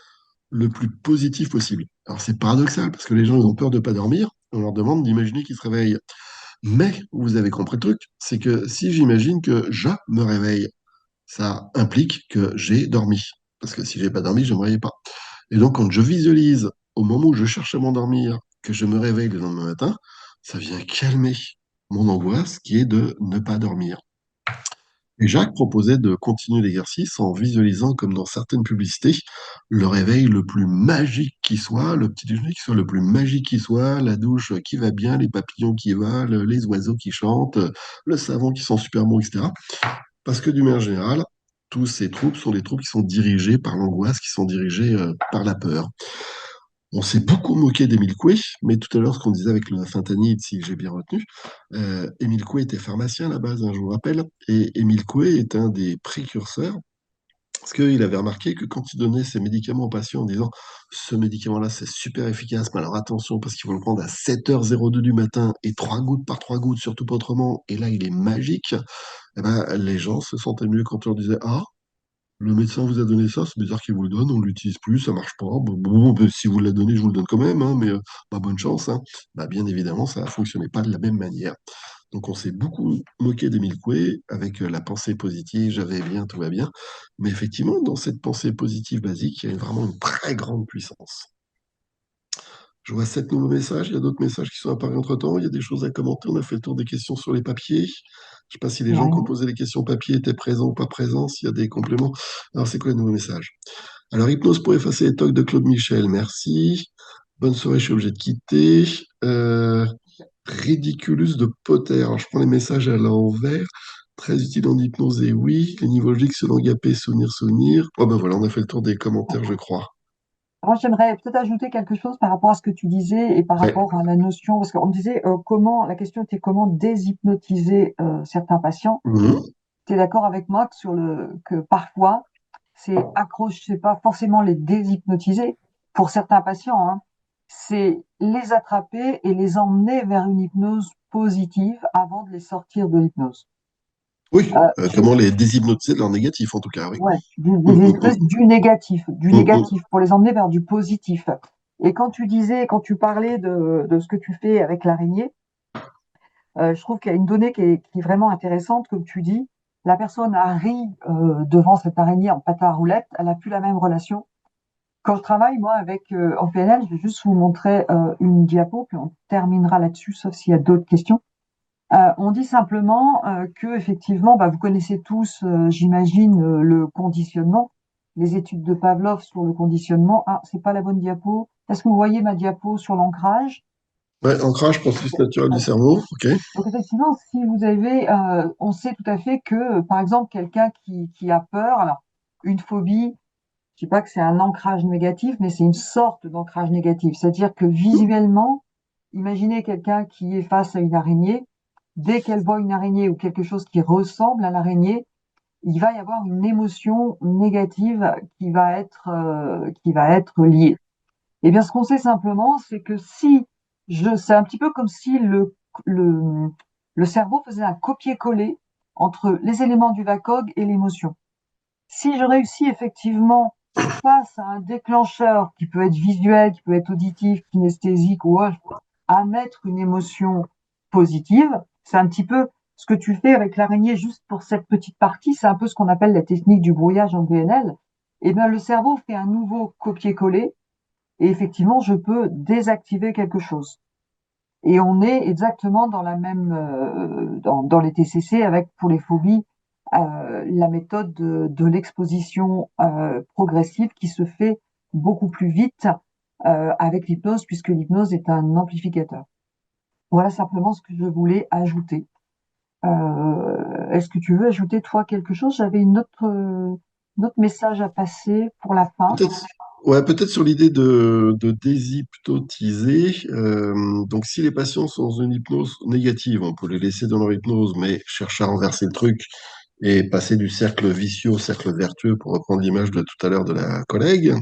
le plus positif possible. Alors, c'est paradoxal, parce que les gens, ils ont peur de ne pas dormir, on leur demande d'imaginer qu'ils se réveillent. Mais, vous avez compris le truc, c'est que si j'imagine que je me réveille, ça implique que j'ai dormi. Parce que si j'ai pas dormi, je ne me réveille pas. Et donc, quand je visualise au moment où je cherche à m'endormir, que je me réveille le lendemain matin, ça vient calmer mon angoisse qui est de ne pas dormir. Et Jacques proposait de continuer l'exercice en visualisant, comme dans certaines publicités, le réveil le plus magique qui soit, le petit déjeuner qui soit le plus magique qui soit, la douche qui va bien, les papillons qui volent, les oiseaux qui chantent, le savon qui sent super bon, etc. Parce que d'une manière générale, tous ces troubles sont des troubles qui sont dirigés par l'angoisse, qui sont dirigés par la peur. On s'est beaucoup moqué d'Émile Coué, mais tout à l'heure, ce qu'on disait avec le fentanyl, si j'ai bien retenu, Émile Coué était pharmacien à la base, hein, je vous rappelle, et Émile Coué est un des précurseurs Parce qu'il avait remarqué que quand il donnait ces médicaments aux patients en disant ce médicament-là, c'est super efficace, mais alors attention, parce qu'il faut le prendre à 7h02 du matin et 3 gouttes par 3 gouttes, surtout pas autrement, et là, il est magique, eh ben, les gens se sentaient mieux quand on leur disait ah, le médecin vous a donné ça, c'est bizarre qu'il vous le donne, on l'utilise plus, ça marche pas. Bon, si vous l'avez donné, je vous le donne quand même, hein, mais bah, bonne chance. Hein. Bah, bien évidemment, ça ne fonctionnait pas de la même manière. Donc on s'est beaucoup moqué d'Émile Coué avec la pensée positive, j'avais bien, tout va bien. Mais effectivement, dans cette pensée positive basique, il y a vraiment une très grande puissance. Je vois 7 nouveaux messages, il y a d'autres messages qui sont apparus entre-temps, il y a des choses à commenter, on a fait le tour des questions sur les papiers. Je ne sais pas si les gens qui ont Ouais. posé les questions papier étaient présents ou pas présents, s'il y a des compléments. Alors c'est quoi les nouveaux messages? Alors, hypnose pour effacer les tocs de Claude Michel, merci. Bonne soirée, je suis obligé de quitter. Ridiculus de Potter. Alors, je prends les messages à l'envers. Très utile en hypnose, et oui. Les niveaux logiques selon Gapé, souvenir, souvenir. Oh ben voilà, on a fait le tour des commentaires, je crois. Moi, j'aimerais peut-être ajouter quelque chose par rapport à ce que tu disais et par Ouais. rapport à la notion, parce qu'on me disait la question était comment déshypnotiser certains patients. Mhm. Tu es d'accord avec moi que parfois, c'est pas forcément les déshypnotiser pour certains patients, hein. C'est les attraper et les emmener vers une hypnose positive avant de les sortir de l'hypnose. Oui, Je, comment les déshypnotiser de leur négatif, en tout cas, oui. ouais, Mhm, mhm, du mhm, mhm. négatif pour les emmener vers du positif. Et quand tu parlais de ce que tu fais avec l'araignée, je trouve qu'il y a une donnée qui est vraiment intéressante, comme tu dis. La personne a ri devant cette araignée en pâte à roulettes, elle n'a plus la même relation. Quand je travaille, moi, en PNL, je vais juste vous montrer une diapo, puis on terminera là-dessus, sauf s'il y a d'autres questions. On dit simplement que, effectivement, bah, vous connaissez tous, j'imagine, le conditionnement, les études de Pavlov sur le conditionnement. Ah, c'est pas la bonne diapo. Est-ce que vous voyez ma diapo sur l'ancrage? Ouais, ancrage, processus naturel du cerveau, ok. Donc effectivement, si vous avez, on sait tout à fait que, par exemple, quelqu'un qui a peur, alors une phobie, je dis pas que c'est un ancrage négatif, mais c'est une sorte d'ancrage négatif. C'est-à-dire que visuellement, imaginez quelqu'un qui est face à une araignée, dès qu'elle voit une araignée ou quelque chose qui ressemble à l'araignée, il va y avoir une émotion négative qui va être liée. Eh bien, ce qu'on sait simplement, c'est que c'est un petit peu comme si le, le cerveau faisait un copier-coller entre les éléments du VACOG et l'émotion. Si je réussis effectivement face à un déclencheur qui peut être visuel, qui peut être auditif, kinesthésique ou autre, à mettre une émotion positive, c'est un petit peu ce que tu fais avec l'araignée juste pour cette petite partie, c'est un peu ce qu'on appelle la technique du brouillage en PNL. Eh bien, le cerveau fait un nouveau copier-coller et effectivement, je peux désactiver quelque chose. Et on est exactement dans la même dans les TCC avec pour les phobies la méthode de l'exposition progressive qui se fait beaucoup plus vite avec l'hypnose puisque l'hypnose est un amplificateur. Voilà simplement ce que je voulais ajouter. Est-ce que tu veux ajouter toi quelque chose? J'avais un autre message à passer pour la fin. Peut-être, ouais, peut-être sur l'idée de déshypnotiser. Donc, si les patients sont dans une hypnose négative, on peut les laisser dans leur hypnose, mais chercher à renverser le truc et passer du cercle vicieux au cercle vertueux, pour reprendre l'image de tout à l'heure de la collègue.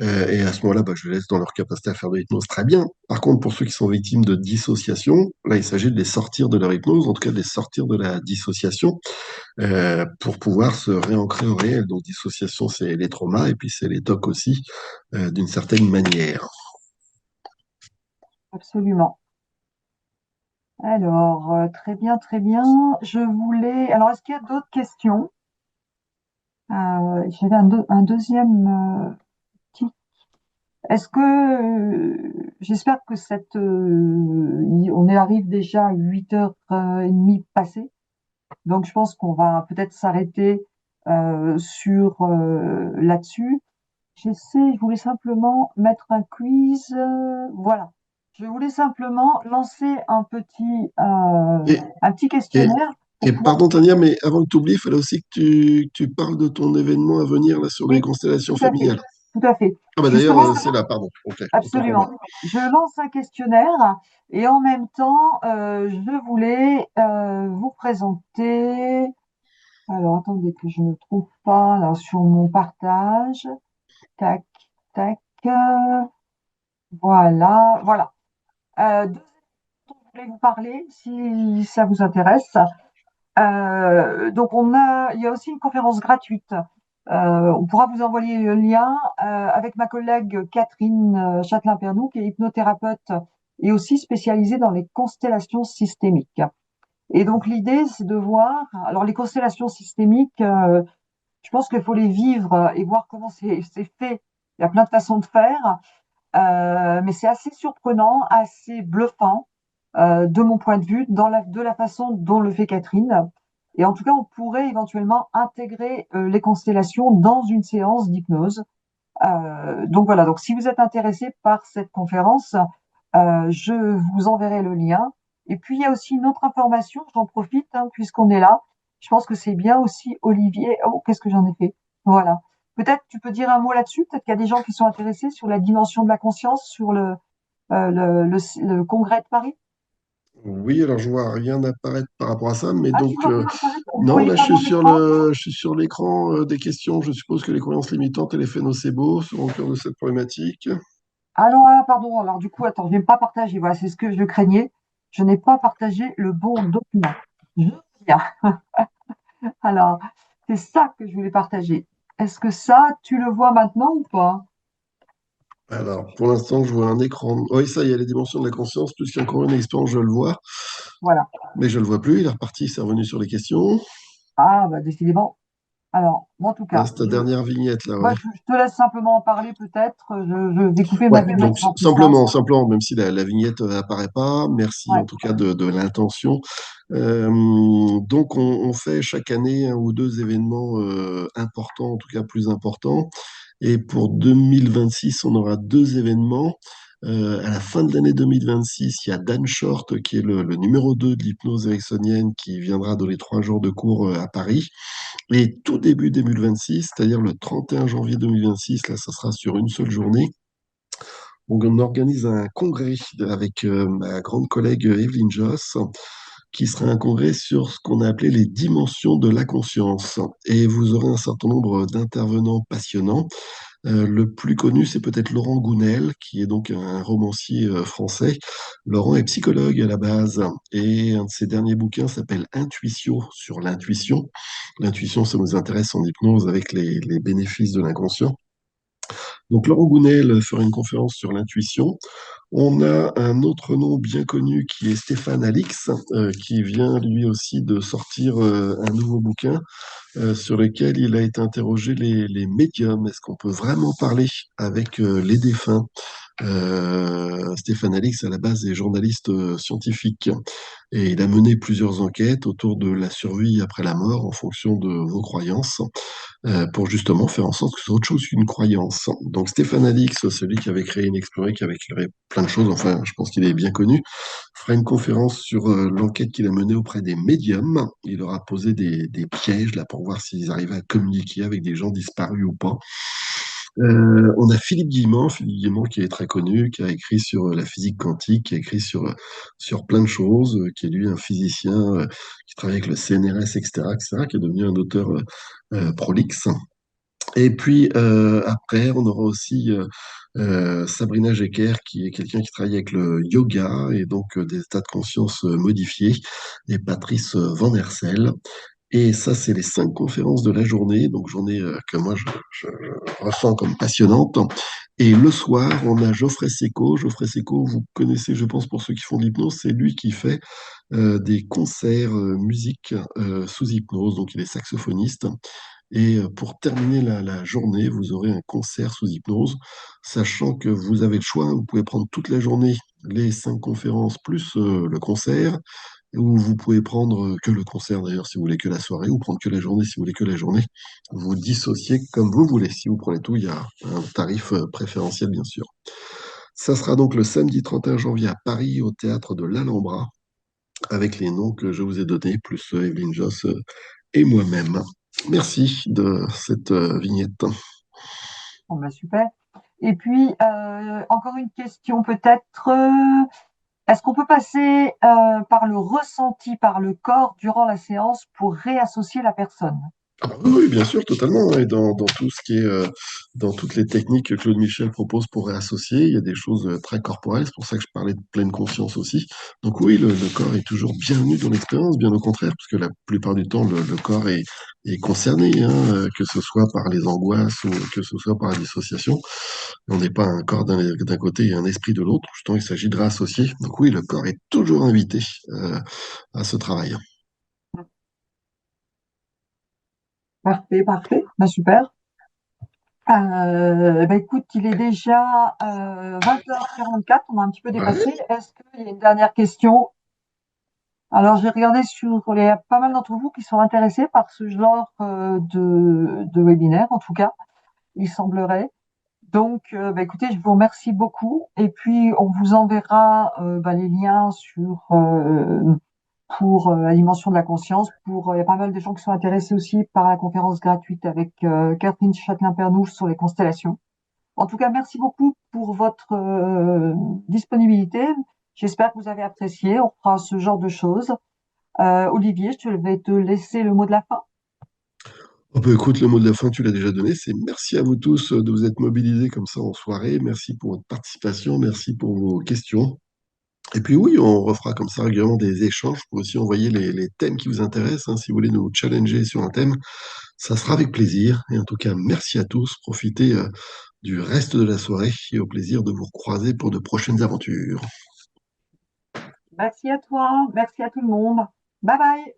Et à ce moment-là, bah, je les laisse dans leur capacité à faire de l'hypnose très bien. Par contre, pour ceux qui sont victimes de dissociation, là, il s'agit de les sortir de leur hypnose, en tout cas de les sortir de la dissociation pour pouvoir se réancrer au réel. Donc, dissociation, c'est les traumas et puis c'est les tocs aussi, d'une certaine manière. Absolument. Alors, très bien, très bien. Alors, est-ce qu'il y a d'autres questions? J'avais un deuxième petit. Est-ce que, j'espère que on arrive déjà à 8h30 passées. Donc, je pense qu'on va peut-être s'arrêter là-dessus. Je voulais simplement mettre un quiz. Voilà. Je voulais simplement lancer Et, un petit et, questionnaire pour et pouvoir. pardon, Tania, mais avant que tu oublies, il fallait aussi que tu parles de ton événement à venir là, sur les Oui, constellations tout à fait. familiales. Tout à fait. Ah bah d'ailleurs, Justement, c'est là, pardon. Ok, autant pour moi. absolument. Je lance un questionnaire et en même temps, je voulais vous présenter. Alors, attendez que je ne trouve pas là sur mon partage. Tac, tac. Voilà, voilà. Deux dont je voulais vous parler, si ça vous intéresse. Donc, il y a aussi une conférence gratuite. On pourra vous envoyer le lien avec ma collègue Catherine Châtelain-Pernoud, qui est hypnothérapeute et aussi spécialisée dans les constellations systémiques. Et donc, l'idée, c'est de voir, alors les constellations systémiques, je pense qu'il faut les vivre et voir comment c'est fait. Il y a plein de façons de faire. Mais c'est assez surprenant, assez bluffant, de mon point de vue, de la façon dont le fait Catherine. Et en tout cas, on pourrait éventuellement intégrer les constellations dans une séance d'hypnose. Donc voilà, donc si vous êtes intéressé par cette conférence, je vous enverrai le lien. Et puis il y a aussi une autre information, j'en profite hein, puisqu'on est là. Je pense que c'est bien aussi, Olivier. Oh, qu'est-ce que j'en ai fait? Voilà. Peut-être tu peux dire un mot là-dessus. Peut-être qu'il y a des gens qui sont intéressés sur la dimension de la conscience, sur le congrès de Paris. Oui, alors je vois rien apparaître par rapport à ça, mais Ah, tu donc vois rien apparaître? Vous non, voyez là pas mon écran? je suis sur l'écran des questions. Je suppose que les croyances limitantes et l'effet nocebo seront au cœur de cette problématique. Ah non, ah, pardon. Alors du coup, attends, je n'ai pas partagé. Voilà, c'est ce que je craignais. Je n'ai pas partagé le bon document. Je viens. Alors, c'est ça que je voulais partager. Est-ce que ça, tu le vois maintenant ou pas? Alors, pour l'instant, je vois un écran. Oui, ça y est, les dimensions de la conscience, plus qu'encore une expérience, je le vois. Voilà. Mais je le vois plus, il est reparti, c'est revenu sur les questions. Ah, bah décidément. Alors, moi, en tout Ouais, cas, c'est ta dernière vignette là, moi, ouais. je te laisse simplement en parler peut-être. Je vais couper ma Ouais, vignette, donc ce sera plus simple. simplement, même si la vignette apparaît pas, merci Ouais. en tout cas de l'intention. Euh, donc on fait chaque année un ou deux événements importants, en tout cas plus importants. Et pour 2026, on aura deux événements. À la fin de l'année 2026, il y a Dan Short, qui est le numéro 2 de l'hypnose ericksonienne, qui viendra donner 3 jours de cours à Paris. Et tout début 2026, c'est-à-dire le 31 janvier 2026, là, ça sera sur une seule journée. Donc, on organise un congrès avec ma grande collègue Evelyne Joss, qui sera un congrès sur ce qu'on a appelé les dimensions de la conscience. Et vous aurez un certain nombre d'intervenants passionnants. Le plus connu, c'est peut-être Laurent Gounel, qui est donc un romancier français. Laurent est psychologue à la base, et un de ses derniers bouquins s'appelle Intuitio, sur l'intuition. L'intuition, ça nous intéresse en hypnose avec les bénéfices de l'inconscient. Donc Laurent Gounel fera une conférence sur l'intuition. On a un autre nom bien connu qui est Stéphane Alix, qui vient lui aussi de sortir un nouveau bouquin sur lequel il a été interrogé les médiums. Est-ce qu'on peut vraiment parler avec les défunts? Stéphane Alix, à la base, est journaliste scientifique et il a mené plusieurs enquêtes autour de la survie après la mort en fonction de vos croyances pour justement faire en sorte que c'est autre chose qu'une croyance. Donc Stéphane Alix, celui qui avait créé Inexploré, qui avait éclairé plein de choses, enfin je pense qu'il est bien connu, fera une conférence sur l'enquête qu'il a menée auprès des médiums. Il aura posé des pièges là pour voir s'ils arrivaient à communiquer avec des gens disparus ou pas. On a Philippe Guillemont qui est très connu, qui a écrit sur la physique quantique, qui a écrit sur plein de choses, qui est lui un physicien qui travaille avec le CNRS, etc., etc., qui est devenu un auteur prolixe. Et puis après, on aura aussi Sabrina Jecker, qui est quelqu'un qui travaille avec le yoga et donc des états de conscience modifiés, et Patrice Van Hersel. Et ça, c'est les 5 conférences de la journée, donc journée que moi je ressens comme passionnante. Et le soir, on a Geoffrey Seco. Geoffrey Seco, vous connaissez, je pense, pour ceux qui font de l'hypnose, c'est lui qui fait des concerts musique sous hypnose, donc il est saxophoniste. Et pour terminer la journée, vous aurez un concert sous hypnose, sachant que vous avez le choix, hein, vous pouvez prendre toute la journée les 5 conférences plus le concert, ou vous pouvez prendre que le concert d'ailleurs si vous voulez que la soirée, ou prendre que la journée si vous voulez que la journée. Vous dissociez comme vous voulez. Si vous prenez tout, il y a un tarif préférentiel bien sûr. Ça sera donc le samedi 31 janvier à Paris au théâtre de l'Alhambra, avec les noms que je vous ai donnés, plus Evelyne Joss et moi-même. Merci de cette vignette. Bon, bah, super. Et puis, encore une question peut-être. Est-ce qu'on peut passer par le ressenti, par le corps durant la séance pour réassocier la personne? Ah oui, oui, bien sûr, totalement. Et dans tout ce qui est, dans toutes les techniques que Claude Michel propose pour réassocier, il y a des choses très corporelles. C'est pour ça que je parlais de pleine conscience aussi. Donc oui, le corps est toujours bienvenu dans l'expérience, bien au contraire, parce que la plupart du temps, le corps est concerné, hein, que ce soit par les angoisses ou que ce soit par la dissociation. On n'est pas un corps d'un côté et un esprit de l'autre. Justement, il s'agit de réassocier. Donc oui, le corps est toujours invité à ce travail. Parfait, parfait. Ben, super. Ben, écoute, il est déjà 20h44, on a un petit peu dépassé. Ouais. Est-ce qu'il y a une dernière question? Alors, j'ai regardé il y a pas mal d'entre vous qui sont intéressés par ce genre de webinaire, en tout cas, il semblerait. Donc, ben, écoutez, je vous remercie beaucoup. Et puis, on vous enverra ben, les liens pour la dimension de la conscience. Il y a pas mal de gens qui sont intéressés aussi par la conférence gratuite avec Catherine Châtelain-Pernouche sur les constellations. En tout cas, merci beaucoup pour votre disponibilité. J'espère que vous avez apprécié. On fera ce genre de choses. Olivier, je vais te laisser le mot de la fin. Oh bah écoute, le mot de la fin, tu l'as déjà donné. C'est merci à vous tous de vous être mobilisés comme ça en soirée. Merci pour votre participation. Merci pour vos questions. Et puis oui, on refera comme ça régulièrement des échanges pour aussi envoyer les thèmes qui vous intéressent, hein. Si vous voulez nous challenger sur un thème, ça sera avec plaisir. Et en tout cas, merci à tous. Profitez du reste de la soirée et au plaisir de vous recroiser pour de prochaines aventures. Merci à toi. Merci à tout le monde. Bye bye.